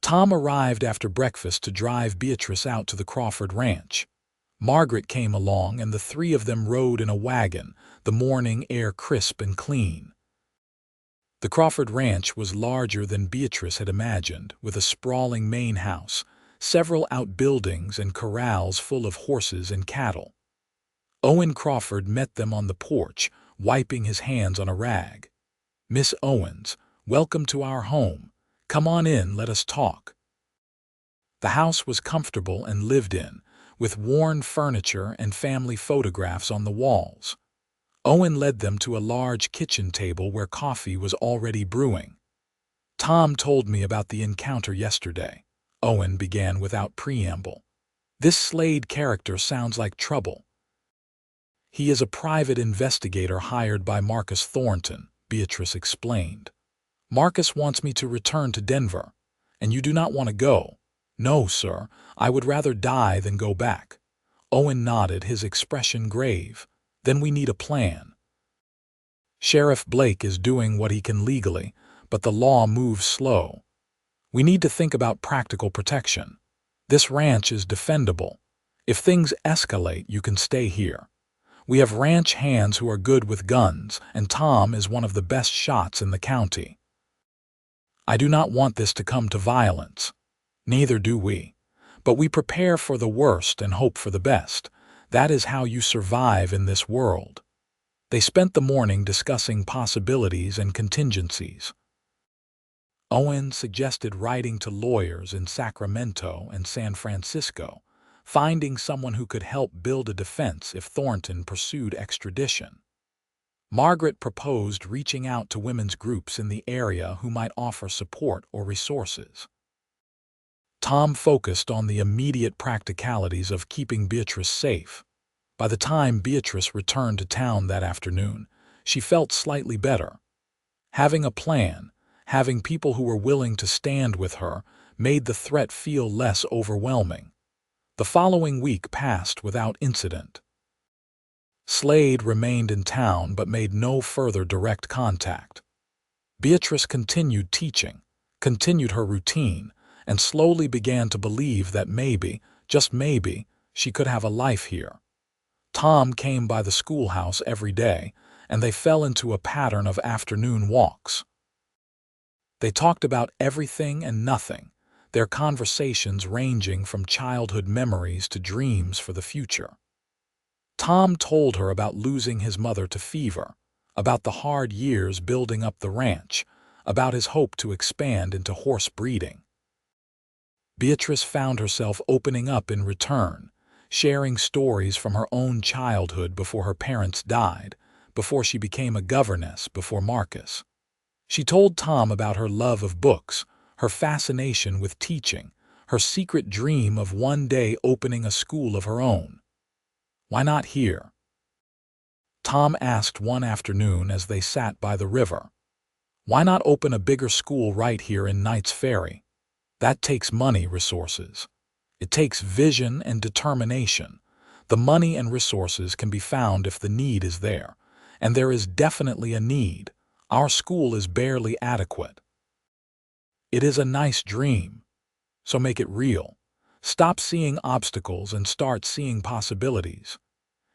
Tom arrived after breakfast to drive Beatrice out to the Crawford ranch. Margaret came along and the three of them rode in a wagon, the morning air crisp and clean. The Crawford ranch was larger than Beatrice had imagined, with a sprawling main house, several outbuildings and corrals full of horses and cattle. Owen Crawford met them on the porch, wiping his hands on a rag. "Miss Owens, welcome to our home. Come on in, let us talk." The house was comfortable and lived in, with worn furniture and family photographs on the walls. Owen led them to a large kitchen table where coffee was already brewing. "Tom told me about the encounter yesterday," Owen began without preamble. "This Slade character sounds like trouble." "He is a private investigator hired by Marcus Thornton," Beatrice explained. "Marcus wants me to return to Denver, and you do not want to go." "No, sir, I would rather die than go back." Owen nodded, his expression grave. "Then we need a plan. Sheriff Blake is doing what he can legally, but the law moves slow. We need to think about practical protection. This ranch is defendable. If things escalate, you can stay here. We have ranch hands who are good with guns, and Tom is one of the best shots in the county. I do not want this to come to violence. Neither do we. But we prepare for the worst and hope for the best. That is how you survive in this world." They spent the morning discussing possibilities and contingencies. Owen suggested writing to lawyers in Sacramento and San Francisco, finding someone who could help build a defense if Thornton pursued extradition. Margaret proposed reaching out to women's groups in the area who might offer support or resources. Tom focused on the immediate practicalities of keeping Beatrice safe. By the time Beatrice returned to town that afternoon, she felt slightly better. Having a plan, having people who were willing to stand with her, made the threat feel less overwhelming. The following week passed without incident. Slade remained in town but made no further direct contact. Beatrice continued teaching, continued her routine, and slowly began to believe that maybe, just maybe, she could have a life here. Tom came by the schoolhouse every day, and they fell into a pattern of afternoon walks. They talked about everything and nothing, their conversations ranging from childhood memories to dreams for the future. Tom told her about losing his mother to fever, about the hard years building up the ranch, about his hope to expand into horse breeding. Beatrice found herself opening up in return, sharing stories from her own childhood before her parents died, before she became a governess before Marcus. She told Tom about her love of books, her fascination with teaching, her secret dream of one day opening a school of her own. "Why not here?" Tom asked one afternoon as they sat by the river. "Why not open a bigger school right here in Knights Ferry? That takes money, resources. It takes vision and determination. The money and resources can be found if the need is there. And there is definitely a need. Our school is barely adequate." "It is a nice dream. So make it real. Stop seeing obstacles and start seeing possibilities."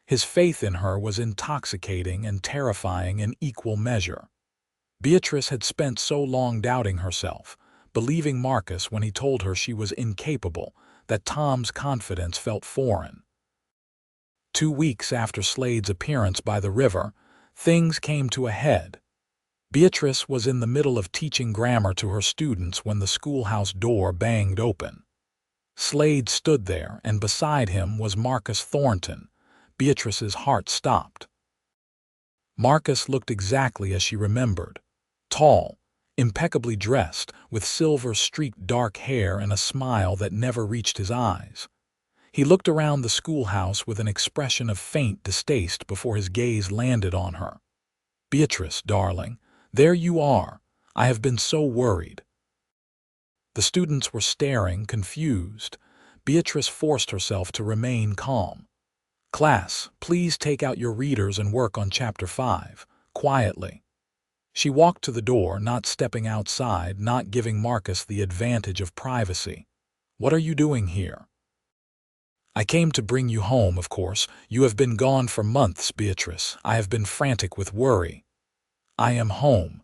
His faith in her was intoxicating and terrifying in equal measure. Beatrice had spent so long doubting herself, believing Marcus when he told her she was incapable, that Tom's confidence felt foreign. 2 weeks after Slade's appearance by the river, things came to a head. Beatrice was in the middle of teaching grammar to her students when the schoolhouse door banged open. Slade stood there, and beside him was Marcus Thornton. Beatrice's heart stopped. Marcus looked exactly as she remembered. Tall, impeccably dressed, with silver-streaked dark hair and a smile that never reached his eyes. He looked around the schoolhouse with an expression of faint distaste before his gaze landed on her. "Beatrice, darling, there you are. I have been so worried." The students were staring, confused. Beatrice forced herself to remain calm. "Class, please take out your readers and work on Chapter 5, quietly." She walked to the door, not stepping outside, not giving Marcus the advantage of privacy. "What are you doing here?" "I came to bring you home, of course. You have been gone for months, Beatrice. I have been frantic with worry." "I am home.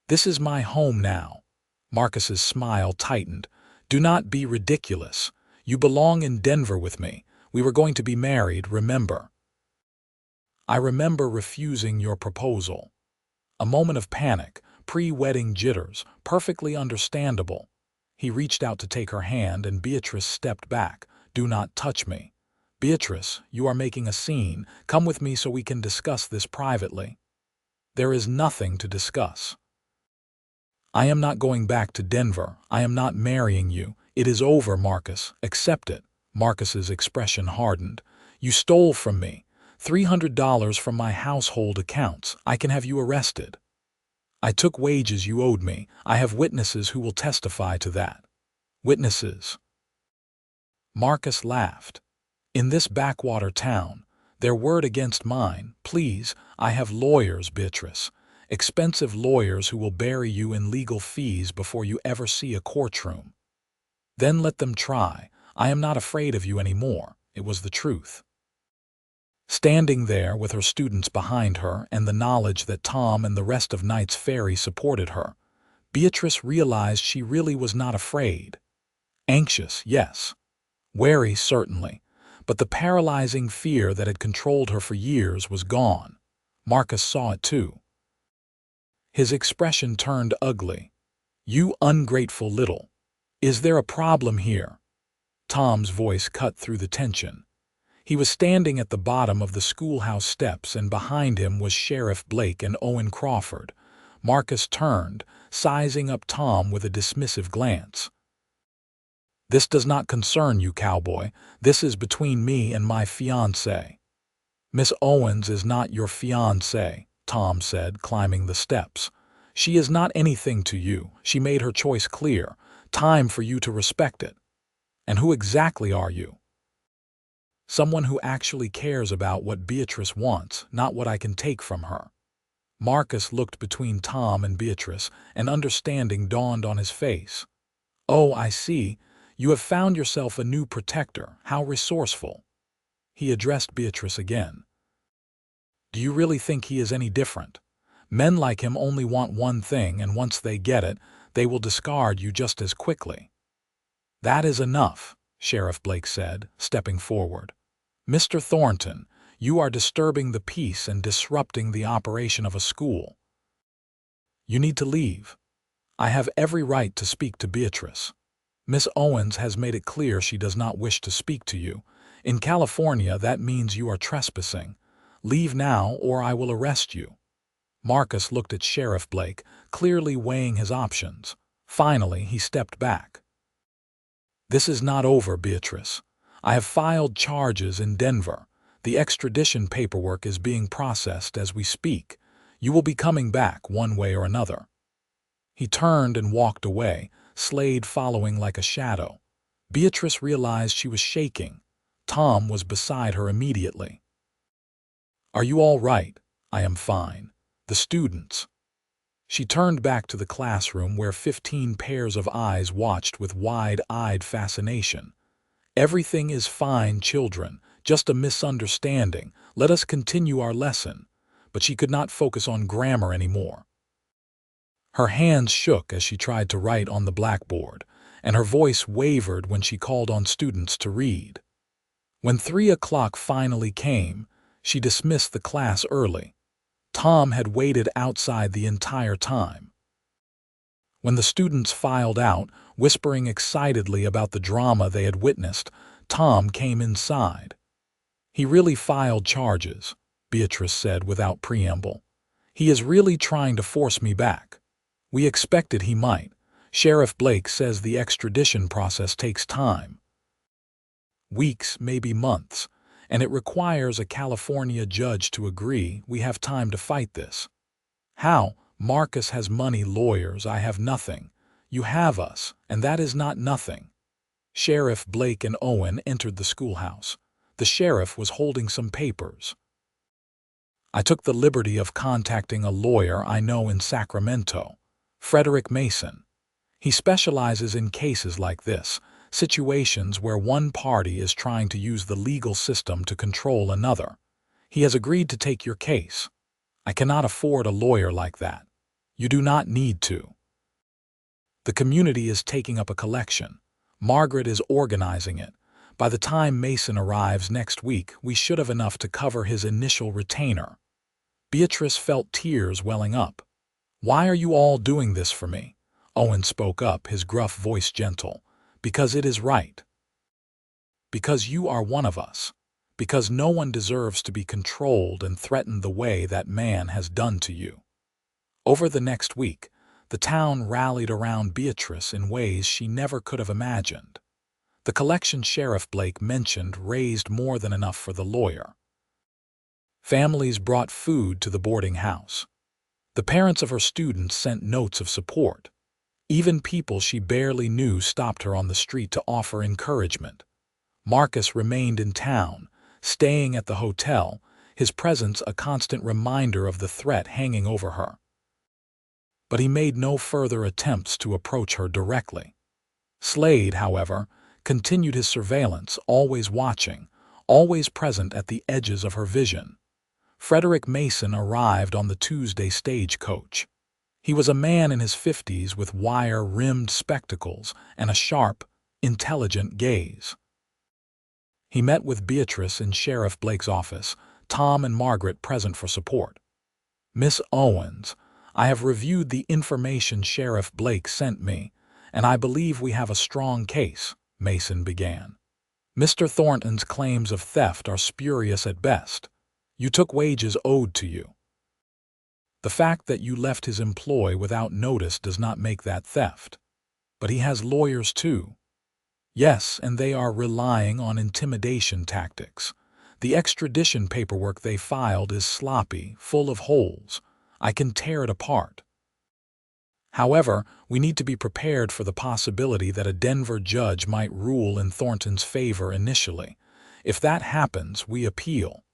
This is my home now." Marcus's smile tightened. "Do not be ridiculous. You belong in Denver with me. We were going to be married, remember?" "I remember refusing your proposal." A moment of panic, pre-wedding jitters, perfectly understandable. He reached out to take her hand, and Beatrice stepped back. "Do not touch me." "Beatrice, you are making a scene. Come with me so we can discuss this privately." "There is nothing to discuss." "I am not going back to Denver. I am not marrying you. It is over, Marcus. Accept it." Marcus's expression hardened. "You stole from me. $300 from my household accounts. I can have you arrested." "I took wages you owed me. I have witnesses who will testify to that." "Witnesses?" Marcus laughed. "In this backwater town, their word against mine. Please, I have lawyers, Beatrice. Expensive lawyers who will bury you in legal fees before you ever see a courtroom." "Then let them try. I am not afraid of you anymore." It was the truth. Standing there with her students behind her and the knowledge that Tom and the rest of Knights Ferry supported her, Beatrice realized she really was not afraid. Anxious, yes. Wary, certainly. But the paralyzing fear that had controlled her for years was gone. Marcus saw it too. His expression turned ugly. "You ungrateful little. Is there a problem here?" Tom's voice cut through the tension. He was standing at the bottom of the schoolhouse steps, and behind him was Sheriff Blake and Owen Crawford. Marcus turned, sizing up Tom with a dismissive glance. "This does not concern you, Cowboy. This is between me and my fiancée." "Miss Owens is not your fiancée," Tom said, climbing the steps. "She is not anything to you. She made her choice clear. Time for you to respect it." "And who exactly are you?" "Someone who actually cares about what Beatrice wants, not what I can take from her." Marcus looked between Tom and Beatrice, and understanding dawned on his face. "Oh, I see. You have found yourself a new protector. How resourceful." He addressed Beatrice again. "Do you really think he is any different? Men like him only want one thing, and once they get it, they will discard you just as quickly." "That is enough," Sheriff Blake said, stepping forward. "Mr. Thornton, you are disturbing the peace and disrupting the operation of a school. You need to leave. I have every right to speak to Beatrice. Miss Owens has made it clear she does not wish to speak to you. In California, that means you are trespassing. Leave now, or I will arrest you." Marcus looked at Sheriff Blake, clearly weighing his options. Finally, he stepped back. "This is not over, Beatrice. I have filed charges in Denver. The extradition paperwork is being processed as we speak. You will be coming back one way or another." He turned and walked away, Slade following like a shadow. Beatrice realized she was shaking. Tom was beside her immediately. "Are you all right?" "I am fine." "The students?" She turned back to the classroom where 15 pairs of eyes watched with wide-eyed fascination. "Everything is fine, children. Just a misunderstanding. Let us continue our lesson." But she could not focus on grammar anymore. Her hands shook as she tried to write on the blackboard, and her voice wavered when she called on students to read. When 3 o'clock finally came, she dismissed the class early. Tom had waited outside the entire time. When the students filed out, whispering excitedly about the drama they had witnessed, Tom came inside. "He really filed charges," Beatrice said without preamble. "He is really trying to force me back. We expected he might. Sheriff Blake says the extradition process takes time. Weeks, maybe months, and it requires a California judge to agree. We have time to fight this." "How? Marcus has money, lawyers, I have nothing. You have us, and that is not nothing." Sheriff Blake and Owen entered the schoolhouse. The sheriff was holding some papers. "I took the liberty of contacting a lawyer I know in Sacramento, Frederick Mason. He specializes in cases like this, situations where one party is trying to use the legal system to control another. He has agreed to take your case. I cannot afford a lawyer like that. You do not need to. The community is taking up a collection. Margaret is organizing it. By the time Mason arrives next week, we should have enough to cover his initial retainer." Beatrice felt tears welling up. "Why are you all doing this for me?" Owen spoke up, his gruff voice gentle. "Because it is right. Because you are one of us. Because no one deserves to be controlled and threatened the way that man has done to you." Over the next week, the town rallied around Beatrice in ways she never could have imagined. The collection Sheriff Blake mentioned raised more than enough for the lawyer. Families brought food to the boarding house. The parents of her students sent notes of support. Even people she barely knew stopped her on the street to offer encouragement. Marcus remained in town, staying at the hotel, his presence a constant reminder of the threat hanging over her. But he made no further attempts to approach her directly. Slade, however, continued his surveillance, always watching, always present at the edges of her vision. Frederick Mason arrived on the Tuesday stagecoach. He was a man in his 50s with wire-rimmed spectacles and a sharp, intelligent gaze. He met with Beatrice in Sheriff Blake's office, Tom and Margaret present for support. "Miss Owens, I have reviewed the information Sheriff Blake sent me, and I believe we have a strong case," Mason began. "Mr. Thornton's claims of theft are spurious at best. You took wages owed to you. The fact that you left his employ without notice does not make that theft. But he has lawyers too. Yes, and they are relying on intimidation tactics. The extradition paperwork they filed is sloppy, full of holes. I can tear it apart. However, we need to be prepared for the possibility that a Denver judge might rule in Thornton's favor initially. If that happens, we appeal.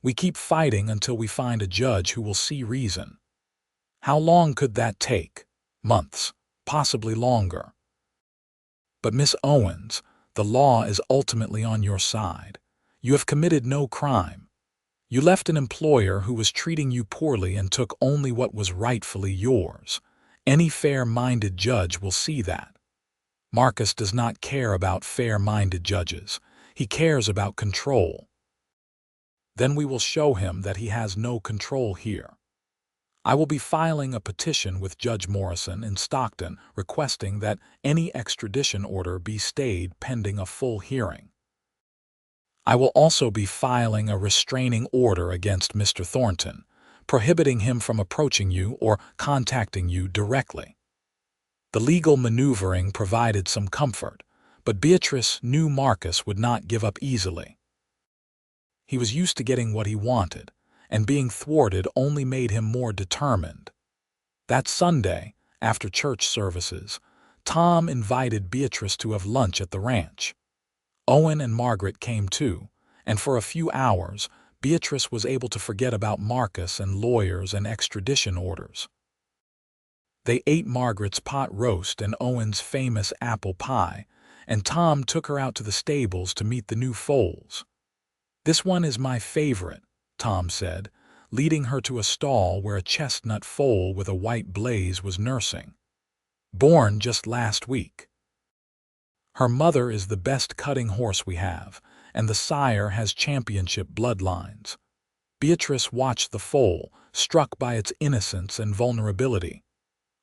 We keep fighting until we find a judge who will see reason. How long could that take? Months, possibly longer. But Miss Owens, the law is ultimately on your side. You have committed no crime. You left an employer who was treating you poorly and took only what was rightfully yours. Any fair-minded judge will see that. Marcus does not care about fair-minded judges. He cares about control. Then we will show him that he has no control here. I will be filing a petition with Judge Morrison in Stockton requesting that any extradition order be stayed pending a full hearing. I will also be filing a restraining order against Mr. Thornton, prohibiting him from approaching you or contacting you directly." The legal maneuvering provided some comfort, but Beatrice knew Marcus would not give up easily. He was used to getting what he wanted, and being thwarted only made him more determined. That Sunday, after church services, Tom invited Beatrice to have lunch at the ranch. Owen and Margaret came too, and for a few hours, Beatrice was able to forget about Marcus and lawyers and extradition orders. They ate Margaret's pot roast and Owen's famous apple pie, and Tom took her out to the stables to meet the new foals. "This one is my favorite," Tom said, leading her to a stall where a chestnut foal with a white blaze was nursing. "Born just last week. Her mother is the best cutting horse we have, and the sire has championship bloodlines." Beatrice watched the foal, struck by its innocence and vulnerability.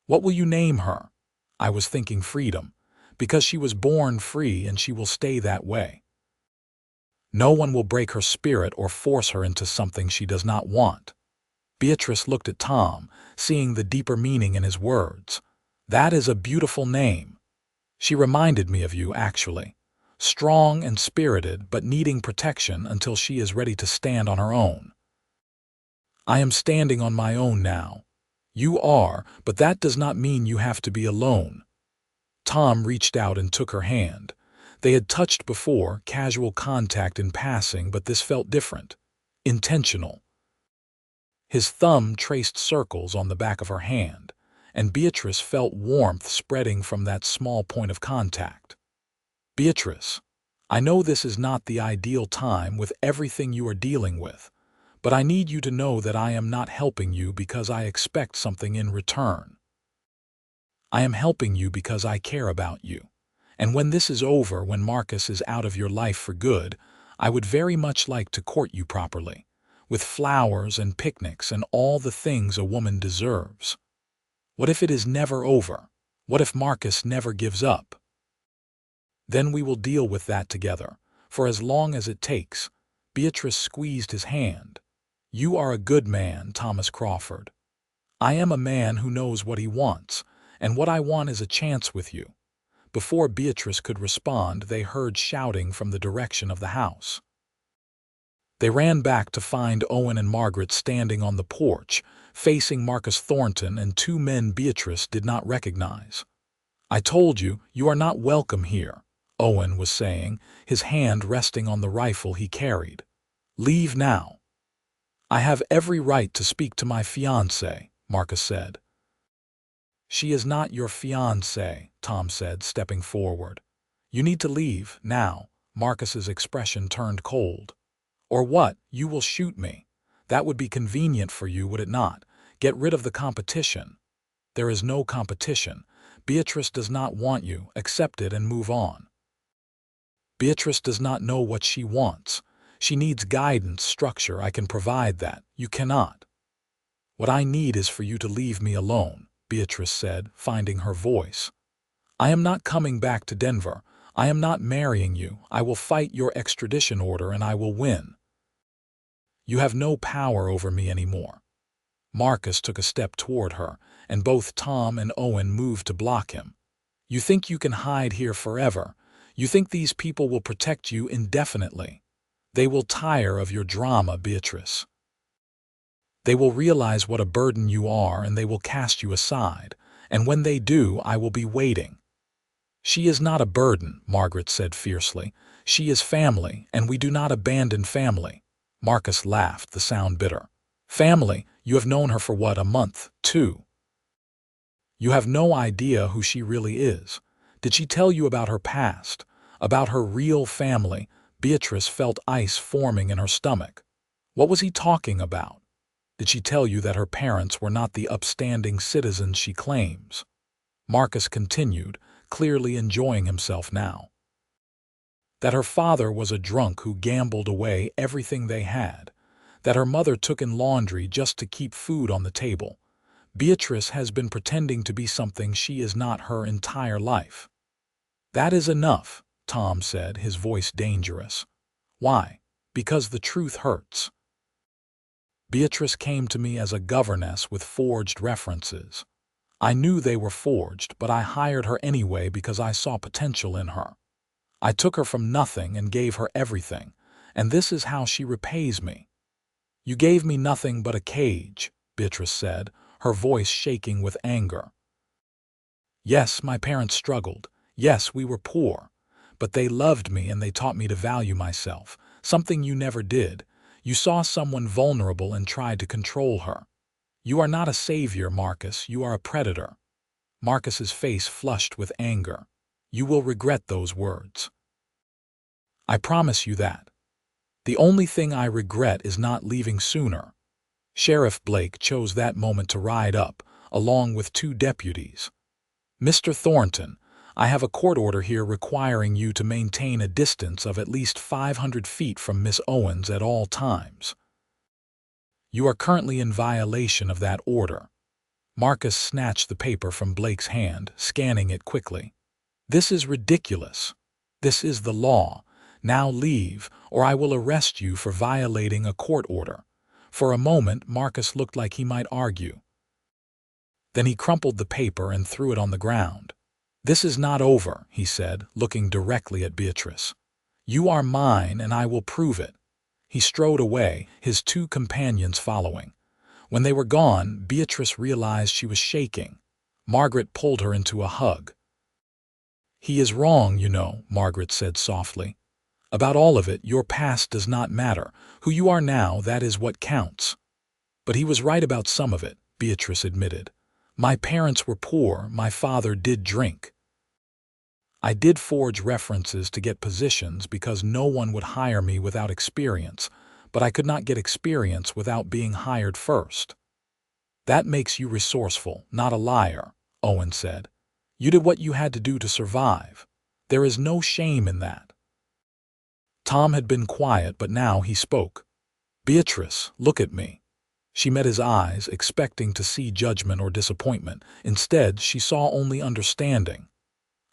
What will you name her? I was thinking freedom, because she was born free and she will stay that way. No one will break her spirit or force her into something she does not want. Beatrice looked at Tom, seeing the deeper meaning in his words. That is a beautiful name. She reminded me of you, actually. Strong and spirited, but needing protection until she is ready to stand on her own. I am standing on my own now. You are, but that does not mean you have to be alone. Tom reached out and took her hand. They had touched before, casual contact in passing, but this felt different. Intentional. His thumb traced circles on the back of her hand, and Beatrice felt warmth spreading from that small point of contact. Beatrice, I know this is not the ideal time with everything you are dealing with, but I need you to know that I am not helping you because I expect something in return. I am helping you because I care about you. And when this is over, when Marcus is out of your life for good, I would very much like to court you properly, with flowers and picnics and all the things a woman deserves. What if it is never over? What if Marcus never gives up? Then we will deal with that together, for as long as it takes. Beatrice squeezed his hand. You are a good man, Thomas Crawford. I am a man who knows what he wants, and what I want is a chance with you. Before Beatrice could respond, they heard shouting from the direction of the house. They ran back to find Owen and Margaret standing on the porch, facing Marcus Thornton and two men Beatrice did not recognize. I told you, you are not welcome here, Owen was saying, his hand resting on the rifle he carried. Leave now. I have every right to speak to my fiancée, Marcus said. She is not your fiancée, Tom said, stepping forward. You need to leave, now. Marcus's expression turned cold. Or what? You will shoot me. That would be convenient for you, would it not? Get rid of the competition. There is no competition. Beatrice does not want you. Accept it and move on. Beatrice does not know what she wants. She needs guidance, structure. I can provide that. You cannot. What I need is for you to leave me alone, Beatrice said, finding her voice. I am not coming back to Denver. I am not marrying you. I will fight your extradition order and I will win. You have no power over me anymore. Marcus took a step toward her, and both Tom and Owen moved to block him. You think you can hide here forever. You think these people will protect you indefinitely. They will tire of your drama, Beatrice. They will realize what a burden you are and they will cast you aside, and when they do, I will be waiting. She is not a burden, Margaret said fiercely. She is family, and we do not abandon family. Marcus laughed, the sound bitter. Family? You have known her for what, a month, 2? You have no idea who she really is. Did she tell you about her past, about her real family? Beatrice felt ice forming in her stomach. What was he talking about? Did she tell you that her parents were not the upstanding citizens she claims? Marcus continued, clearly enjoying himself now. That her father was a drunk who gambled away everything they had. That her mother took in laundry just to keep food on the table. Beatrice has been pretending to be something she is not her entire life. That is enough, Tom said, his voice dangerous. Why? Because the truth hurts. Beatrice came to me as a governess with forged references. I knew they were forged, but I hired her anyway because I saw potential in her. I took her from nothing and gave her everything, and this is how she repays me. You gave me nothing but a cage, Beatrice said, her voice shaking with anger. Yes, my parents struggled. Yes, we were poor. But they loved me and they taught me to value myself, something you never did. You saw someone vulnerable and tried to control her. You are not a savior, Marcus. You are a predator. Marcus's face flushed with anger. You will regret those words. I promise you that. The only thing I regret is not leaving sooner. Sheriff Blake chose that moment to ride up, along with 2 deputies. Mr. Thornton, I have a court order here requiring you to maintain a distance of at least 500 feet from Miss Owens at all times. You are currently in violation of that order. Marcus snatched the paper from Blake's hand, scanning it quickly. This is ridiculous. This is the law. Now leave, or I will arrest you for violating a court order. For a moment, Marcus looked like he might argue. Then he crumpled the paper and threw it on the ground. This is not over, he said, looking directly at Beatrice. You are mine, and I will prove it. He strode away, his two companions following. When they were gone, Beatrice realized she was shaking. Margaret pulled her into a hug. He is wrong, you know, Margaret said softly. About all of it, your past does not matter. Who you are now, that is what counts. But he was right about some of it, Beatrice admitted. My parents were poor, my father did drink. I did forge references to get positions because no one would hire me without experience, but I could not get experience without being hired first. That makes you resourceful, not a liar, Owen said. You did what you had to do to survive. There is no shame in that. Tom had been quiet, but now he spoke. Beatrice, look at me. She met his eyes, expecting to see judgment or disappointment. Instead, she saw only understanding.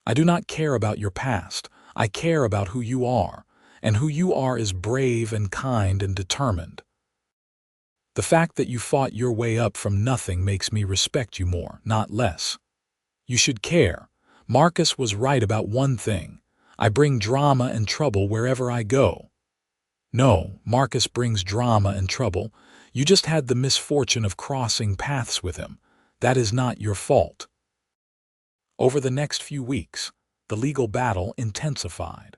I do not care about your past. I care about who you are, and who you are is brave and kind and determined. The fact that you fought your way up from nothing makes me respect you more, not less. You should care. Marcus was right about one thing. I bring drama and trouble wherever I go. No, Marcus brings drama and trouble. You just had the misfortune of crossing paths with him. That is not your fault. Over the next few weeks, the legal battle intensified.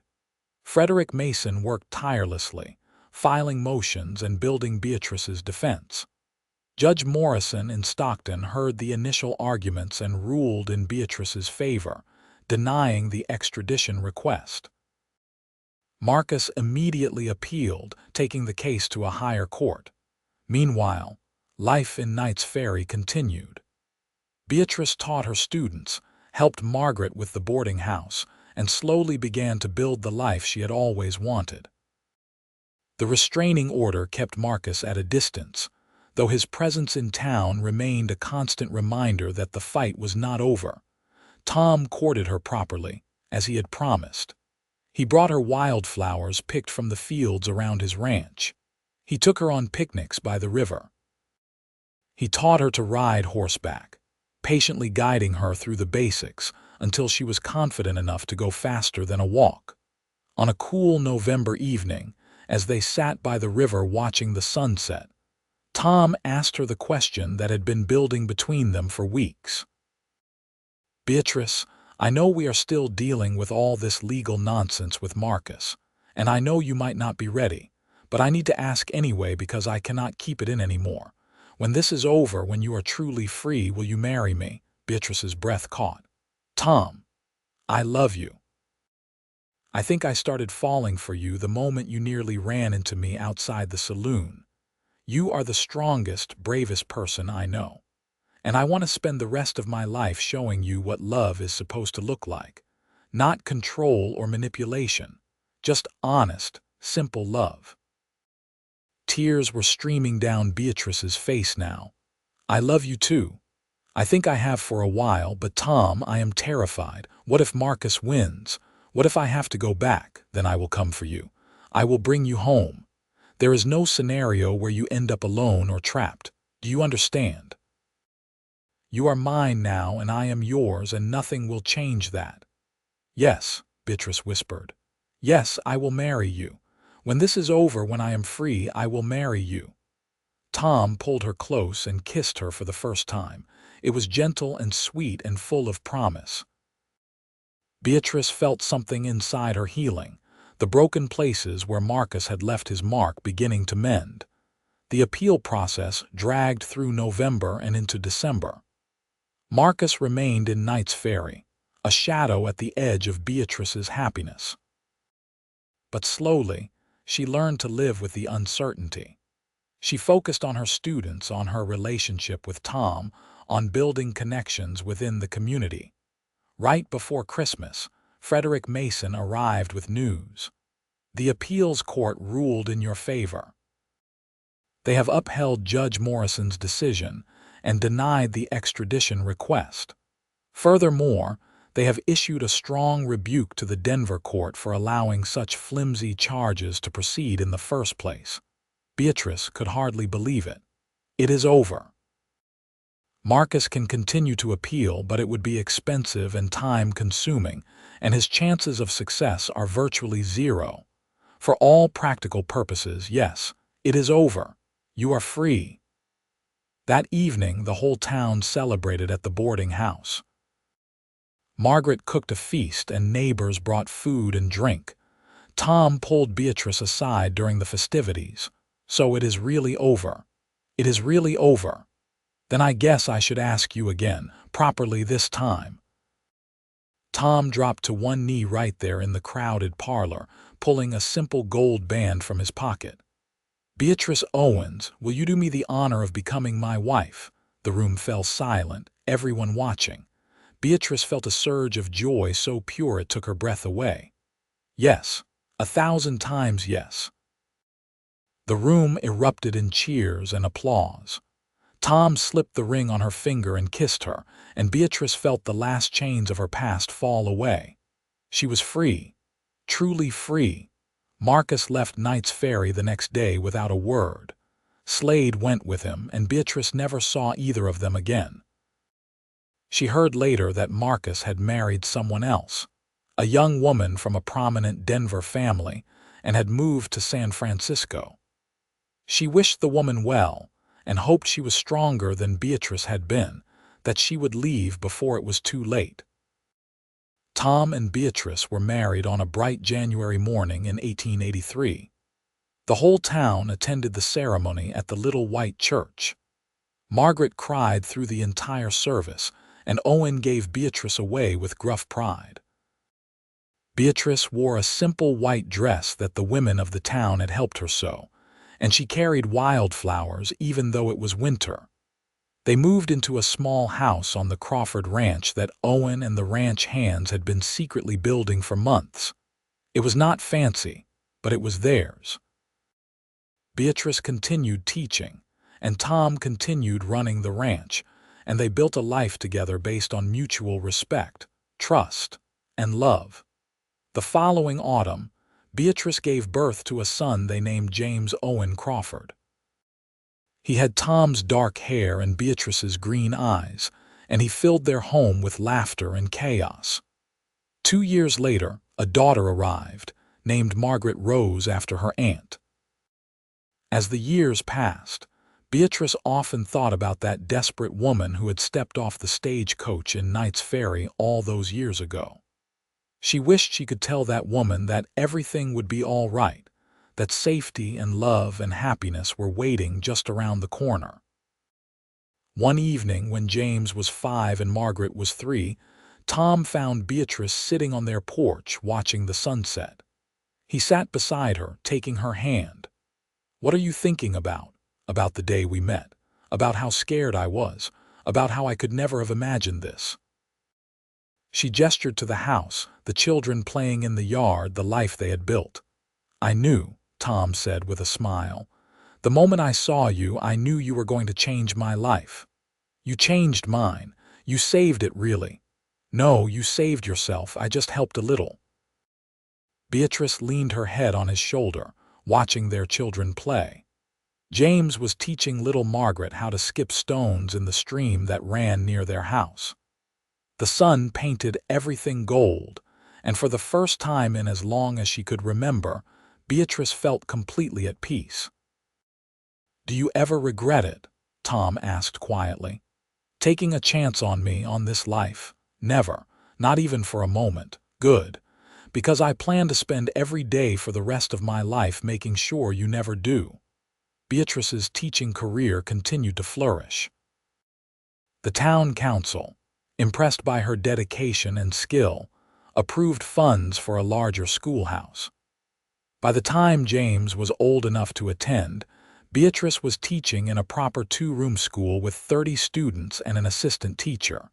Frederick Mason worked tirelessly, filing motions and building Beatrice's defense. Judge Morrison in Stockton heard the initial arguments and ruled in Beatrice's favor, denying the extradition request. Marcus immediately appealed, taking the case to a higher court. Meanwhile, life in Knights Ferry continued. Beatrice taught her students, helped Margaret with the boarding house, and slowly began to build the life she had always wanted. The restraining order kept Marcus at a distance, though his presence in town remained a constant reminder that the fight was not over. Tom courted her properly, as he had promised. He brought her wildflowers picked from the fields around his ranch. He took her on picnics by the river. He taught her to ride horseback, patiently guiding her through the basics until she was confident enough to go faster than a walk. On a cool November evening, as they sat by the river watching the sunset, Tom asked her the question that had been building between them for weeks. Beatrice, I know we are still dealing with all this legal nonsense with Marcus, and I know you might not be ready, but I need to ask anyway because I cannot keep it in anymore. When this is over, when you are truly free, will you marry me? Beatrice's breath caught. Tom, I love you. I think I started falling for you the moment you nearly ran into me outside the saloon. You are the strongest, bravest person I know. And I want to spend the rest of my life showing you what love is supposed to look like. Not control or manipulation. Just honest, simple love. Tears were streaming down Beatrice's face now. I love you too. I think I have for a while, but Tom, I am terrified. What if Marcus wins? What if I have to go back? Then I will come for you. I will bring you home. There is no scenario where you end up alone or trapped. Do you understand? You are mine now, and I am yours, and nothing will change that. Yes, Beatrice whispered. Yes, I will marry you. When this is over, when I am free, I will marry you. Tom pulled her close and kissed her for the first time. It was gentle and sweet and full of promise. Beatrice felt something inside her healing, the broken places where Marcus had left his mark beginning to mend. The appeal process dragged through November and into December. Marcus remained in Knights Ferry, a shadow at the edge of Beatrice's happiness. But slowly, she learned to live with the uncertainty. She focused on her students, on her relationship with Tom, on building connections within the community. Right before Christmas, Frederick Mason arrived with news. The appeals court ruled in your favor. They have upheld Judge Morrison's decision and denied the extradition request. Furthermore, they have issued a strong rebuke to the Denver court for allowing such flimsy charges to proceed in the first place. Beatrice could hardly believe it. It is over. Marcus can continue to appeal, but it would be expensive and time-consuming, and his chances of success are virtually zero. For all practical purposes, yes, it is over. You are free. That evening, the whole town celebrated at the boarding house. Margaret cooked a feast and neighbors brought food and drink. Tom pulled Beatrice aside during the festivities. So it is really over. It is really over. Then I guess I should ask you again, properly this time. Tom dropped to one knee right there in the crowded parlor, pulling a simple gold band from his pocket. Beatrice Owens, will you do me the honor of becoming my wife? The room fell silent, everyone watching. Beatrice felt a surge of joy so pure it took her breath away. Yes, 1,000 times yes. The room erupted in cheers and applause. Tom slipped the ring on her finger and kissed her, and Beatrice felt the last chains of her past fall away. She was free, truly free. Marcus left Knights Ferry the next day without a word. Slade went with him, and Beatrice never saw either of them again. She heard later that Marcus had married someone else, a young woman from a prominent Denver family, and had moved to San Francisco. She wished the woman well and hoped she was stronger than Beatrice had been, that she would leave before it was too late. Tom and Beatrice were married on a bright January morning in 1883. The whole town attended the ceremony at the little white church. Margaret cried through the entire service, and Owen gave Beatrice away with gruff pride. Beatrice wore a simple white dress that the women of the town had helped her sew, and she carried wildflowers even though it was winter. They moved into a small house on the Crawford ranch that Owen and the ranch hands had been secretly building for months. It was not fancy, but it was theirs. Beatrice continued teaching, and Tom continued running the ranch, and they built a life together based on mutual respect, trust, and love. The following autumn, Beatrice gave birth to a son they named James Owen Crawford. He had Tom's dark hair and Beatrice's green eyes, and he filled their home with laughter and chaos. 2 years later, a daughter arrived, named Margaret Rose after her aunt. As the years passed, Beatrice often thought about that desperate woman who had stepped off the stagecoach in Knights Ferry all those years ago. She wished she could tell that woman that everything would be all right, that safety and love and happiness were waiting just around the corner. One evening when James was 5 and Margaret was 3, Tom found Beatrice sitting on their porch watching the sunset. He sat beside her, taking her hand. "What are you thinking about? About the day we met, about how scared I was, about how I could never have imagined this." She gestured to the house, the children playing in the yard, the life they had built. "I knew," Tom said with a smile. "The moment I saw you, I knew you were going to change my life. You changed mine. You saved it, really. No, you saved yourself. I just helped a little." Beatrice leaned her head on his shoulder, watching their children play. James was teaching little Margaret how to skip stones in the stream that ran near their house. The sun painted everything gold, and for the first time in as long as she could remember, Beatrice felt completely at peace. "Do you ever regret it?" Tom asked quietly. "Taking a chance on me, on this life? Never, not even for a moment. Good, because I plan to spend every day for the rest of my life making sure you never do." Beatrice's teaching career continued to flourish. The town council, impressed by her dedication and skill, approved funds for a larger schoolhouse. By the time James was old enough to attend, Beatrice was teaching in a proper 2-room school with 30 students and an assistant teacher.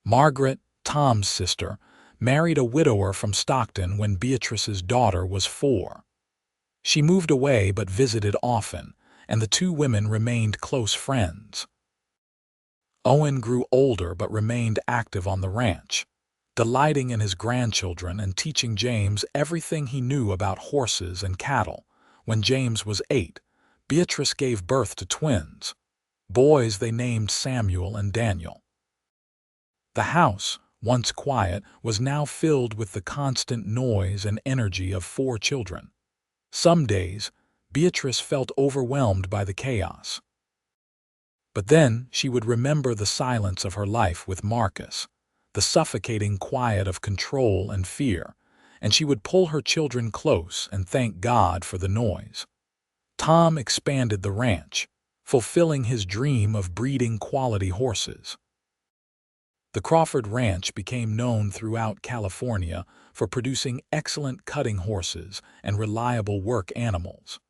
Margaret, Tom's sister, married a widower from Stockton when Beatrice's daughter was 4. She moved away but visited often, and the two women remained close friends. Owen grew older but remained active on the ranch, delighting in his grandchildren and teaching James everything he knew about horses and cattle. When James was 8, Beatrice gave birth to twins, boys they named Samuel and Daniel. The house, once quiet, was now filled with the constant noise and energy of 4 children. Some days, Beatrice felt overwhelmed by the chaos. But then she would remember the silence of her life with Marcus, the suffocating quiet of control and fear, and she would pull her children close and thank God for the noise. Tom expanded the ranch, fulfilling his dream of breeding quality horses. The Crawford Ranch became known throughout California for producing excellent cutting horses and reliable work animals.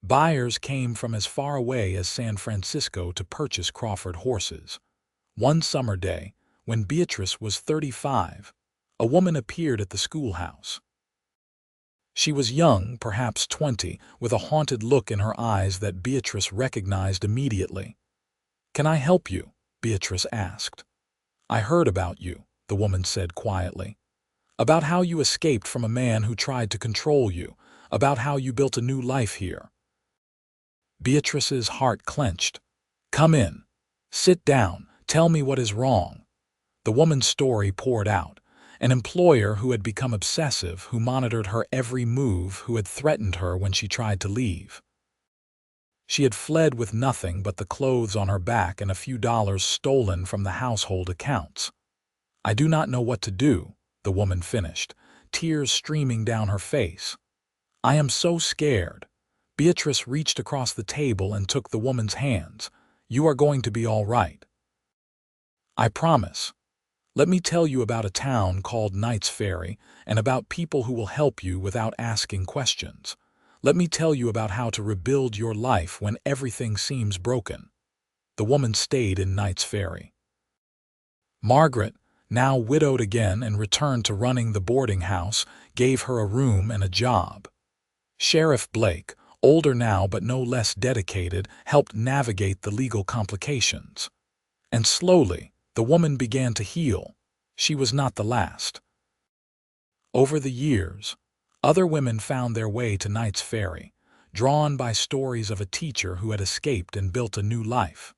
Buyers came from as far away as San Francisco to purchase Crawford horses. One summer day, when Beatrice was 35, a woman appeared at the schoolhouse. She was young, perhaps 20, with a haunted look in her eyes that Beatrice recognized immediately. "Can I help you?" Beatrice asked. "I heard about you," the woman said quietly. "About how you escaped from a man who tried to control you, about how you built a new life here." Beatrice's heart clenched. "Come in. Sit down. Tell me what is wrong." The woman's story poured out. An employer who had become obsessive, who monitored her every move, who had threatened her when she tried to leave. She had fled with nothing but the clothes on her back and a few dollars stolen from the household accounts. "I do not know what to do," the woman finished, tears streaming down her face. "I am so scared." Beatrice reached across the table and took the woman's hands. "You are going to be all right. I promise. Let me tell you about a town called Knights Ferry and about people who will help you without asking questions. Let me tell you about how to rebuild your life when everything seems broken." The woman stayed in Knights Ferry. Margaret, now widowed again and returned to running the boarding house, gave her a room and a job. Sheriff Blake, older now but no less dedicated, helped navigate the legal complications. And slowly, the woman began to heal. She was not the last. Over the years, other women found their way to Knights Ferry, drawn by stories of a teacher who had escaped and built a new life.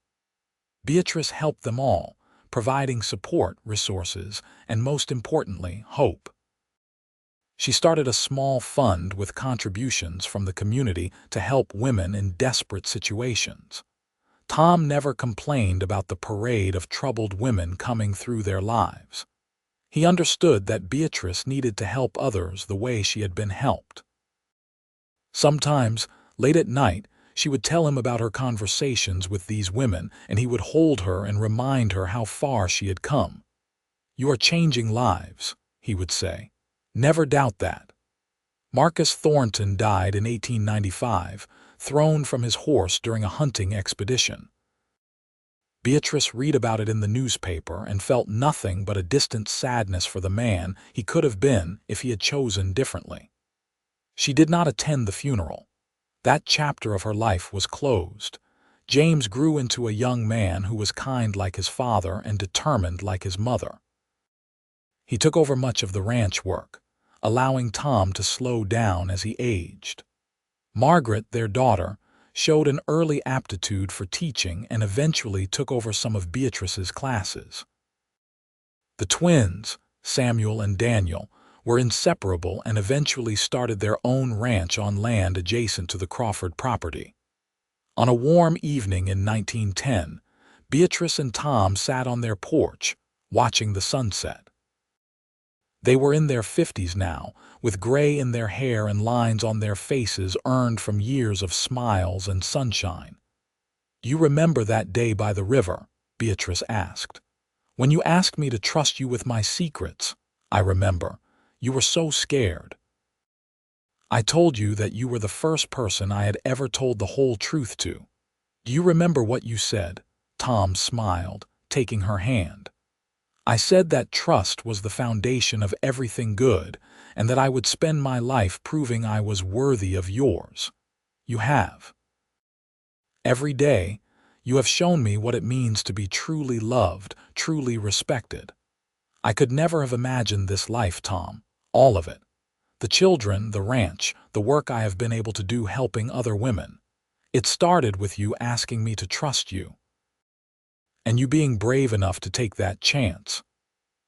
Beatrice helped them all, providing support, resources, and most importantly, hope. She started a small fund with contributions from the community to help women in desperate situations. Tom never complained about the parade of troubled women coming through their lives. He understood that Beatrice needed to help others the way she had been helped. Sometimes, late at night, she would tell him about her conversations with these women, and he would hold her and remind her how far she had come. "You are changing lives," he would say. "Never doubt that." Marcus Thornton died in 1895, thrown from his horse during a hunting expedition. Beatrice read about it in the newspaper and felt nothing but a distant sadness for the man he could have been if he had chosen differently. She did not attend the funeral. That chapter of her life was closed. James grew into a young man who was kind like his father and determined like his mother. He took over much of the ranch work, allowing Tom to slow down as he aged. Margaret, their daughter, showed an early aptitude for teaching and eventually took over some of Beatrice's classes. The twins, Samuel and Daniel, were inseparable and eventually started their own ranch on land adjacent to the Crawford property. On a warm evening in 1910, Beatrice and Tom sat on their porch, watching the sunset. They were in their 50s now, with gray in their hair and lines on their faces earned from years of smiles and sunshine. "Do you remember that day by the river?" Beatrice asked. "When you asked me to trust you with my secrets, I remember. You were so scared. I told you that you were the first person I had ever told the whole truth to. Do you remember what you said?" Tom smiled, taking her hand. "I said that trust was the foundation of everything good, and that I would spend my life proving I was worthy of yours. You have." Every day, you have shown me what it means to be truly loved, truly respected. I could never have imagined this life, Tom. All of it. The children, the ranch, the work I have been able to do helping other women. It started with you asking me to trust you, and you being brave enough to take that chance.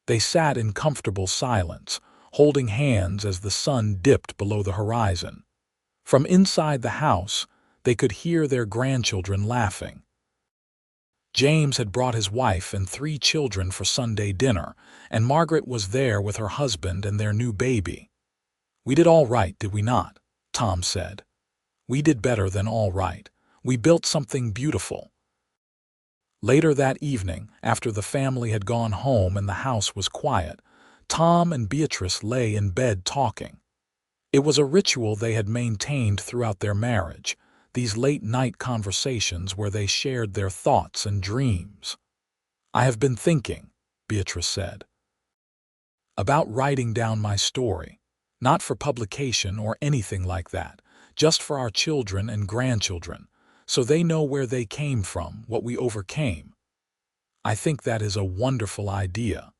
They sat in comfortable silence, holding hands as the sun dipped below the horizon. From inside the house, they could hear their grandchildren laughing. James had brought his wife and 3 children for Sunday dinner, and Margaret was there with her husband and their new baby. "We did all right, did we not?" Tom said. "We did better than all right. We built something beautiful." Later that evening, after the family had gone home and the house was quiet, Tom and Beatrice lay in bed talking. It was a ritual they had maintained throughout their marriage, these late-night conversations where they shared their thoughts and dreams. "I have been thinking," Beatrice said, "about writing down my story, not for publication or anything like that, just for our children and grandchildren, so they know where they came from, what we overcame. I think that is a wonderful idea.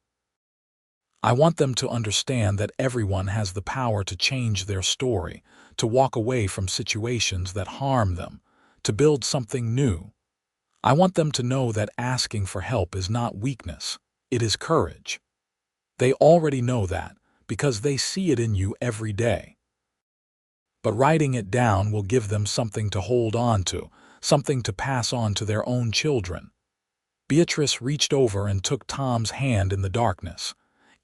I want them to understand that everyone has the power to change their story, to walk away from situations that harm them, to build something new. I want them to know that asking for help is not weakness, it is courage. They already know that, because they see it in you every day. But writing it down will give them something to hold on to, something to pass on to their own children." Beatrice reached over and took Tom's hand in the darkness.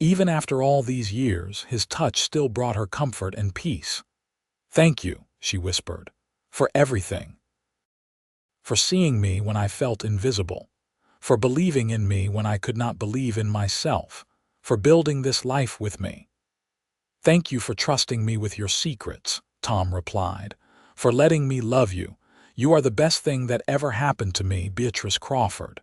Even after all these years, his touch still brought her comfort and peace. "Thank you," she whispered, "for everything. For seeing me when I felt invisible. For believing in me when I could not believe in myself. For building this life with me." "Thank you for trusting me with your secrets," Tom replied. "For letting me love you. You are the best thing that ever happened to me, Beatrice Crawford."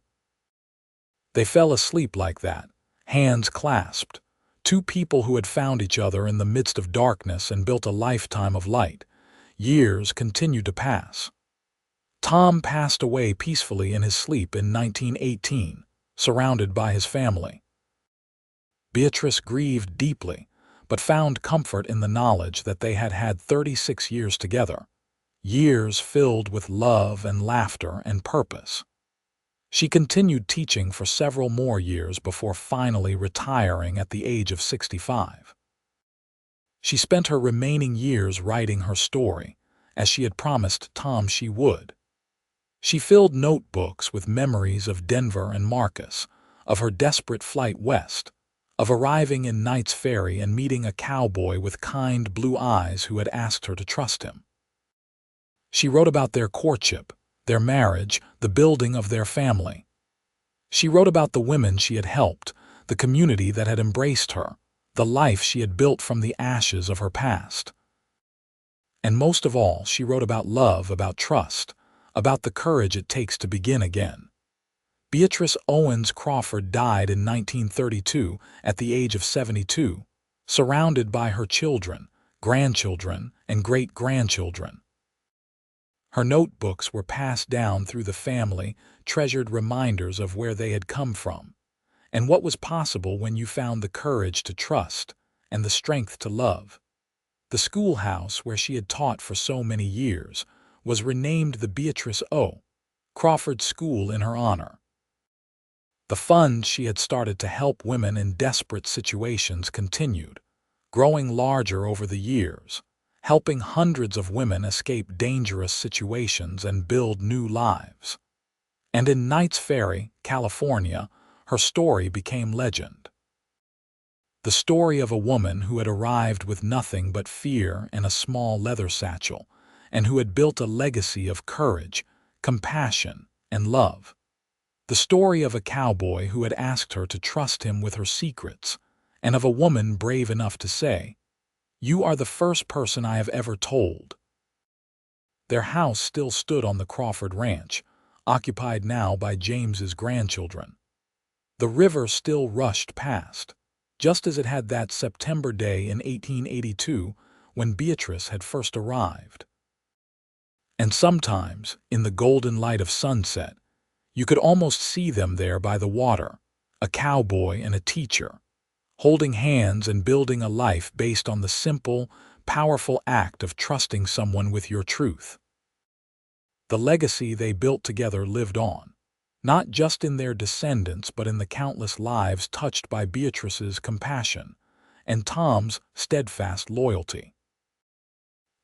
They fell asleep like that, hands clasped. 2 people who had found each other in the midst of darkness and built a lifetime of light. Years continued to pass. Tom passed away peacefully in his sleep in 1918, surrounded by his family. Beatrice grieved deeply, but found comfort in the knowledge that they had had 36 years together, years filled with love and laughter and purpose. She continued teaching for several more years before finally retiring at the age of 65. She spent her remaining years writing her story, as she had promised Tom she would. She filled notebooks with memories of Denver and Marcus, of her desperate flight west, of arriving in Knights Ferry and meeting a cowboy with kind blue eyes who had asked her to trust him. She wrote about their courtship, their marriage, the building of their family. She wrote about the women she had helped, the community that had embraced her, the life she had built from the ashes of her past. And most of all, she wrote about love, about trust, about the courage it takes to begin again. Beatrice Owens Crawford died in 1932 at the age of 72, surrounded by her children, grandchildren, and great-grandchildren. Her notebooks were passed down through the family, treasured reminders of where they had come from, and what was possible when you found the courage to trust and the strength to love. The schoolhouse where she had taught for so many years was renamed the Beatrice O. Crawford School in her honor. The fund she had started to help women in desperate situations continued, growing larger over the years, helping hundreds of women escape dangerous situations and build new lives. And in Knights Ferry, California, her story became legend. The story of a woman who had arrived with nothing but fear and a small leather satchel, and who had built a legacy of courage, compassion, and love. The story of a cowboy who had asked her to trust him with her secrets, and of a woman brave enough to say, "You are the first person I have ever told." Their house still stood on the Crawford Ranch, occupied now by James's grandchildren. The river still rushed past, just as it had that September day in 1882 when Beatrice had first arrived. And sometimes, in the golden light of sunset, you could almost see them there by the water, a cowboy and a teacher, holding hands and building a life based on the simple, powerful act of trusting someone with your truth. The legacy they built together lived on, not just in their descendants but in the countless lives touched by Beatrice's compassion and Tom's steadfast loyalty.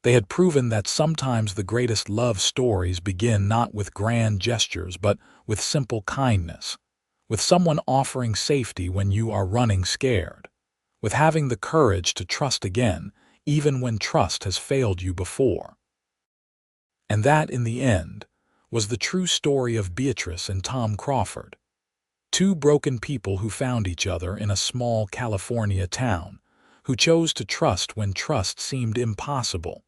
They had proven that sometimes the greatest love stories begin not with grand gestures but with simple kindness, with someone offering safety when you are running scared, with having the courage to trust again even when trust has failed you before. And that, in the end, was the true story of Beatrice and Tom Crawford, two broken people who found each other in a small California town, who chose to trust when trust seemed impossible,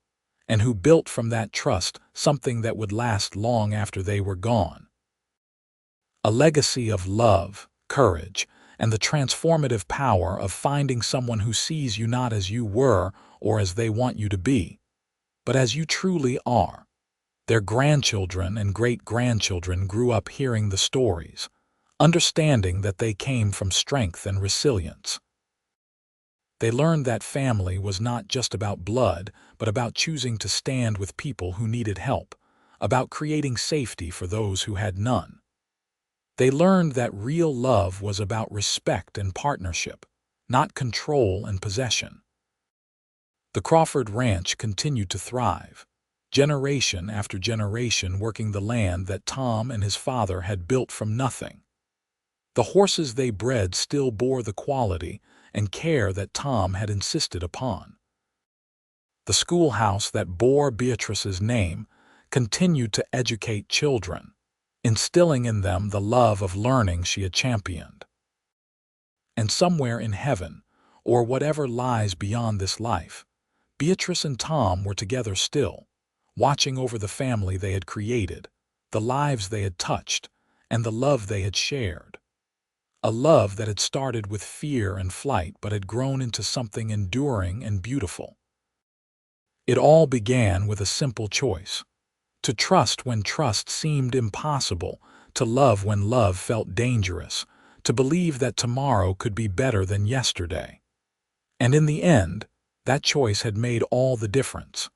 and who built from that trust something that would last long after they were gone. A legacy of love, courage, and the transformative power of finding someone who sees you not as you were or as they want you to be, but as you truly are. Their grandchildren and great-grandchildren grew up hearing the stories, understanding that they came from strength and resilience. They learned that family was not just about blood, but about choosing to stand with people who needed help, about creating safety for those who had none. They learned that real love was about respect and partnership, not control and possession. The Crawford Ranch continued to thrive, generation after generation working the land that Tom and his father had built from nothing. The horses they bred still bore the quality and care that Tom had insisted upon. The schoolhouse that bore Beatrice's name continued to educate children, instilling in them the love of learning she had championed. And somewhere in heaven, or whatever lies beyond this life, Beatrice and Tom were together still, watching over the family they had created, the lives they had touched, and the love they had shared. A love that had started with fear and flight but had grown into something enduring and beautiful. It all began with a simple choice: to trust when trust seemed impossible, to love when love felt dangerous, to believe that tomorrow could be better than yesterday. And in the end, that choice had made all the difference.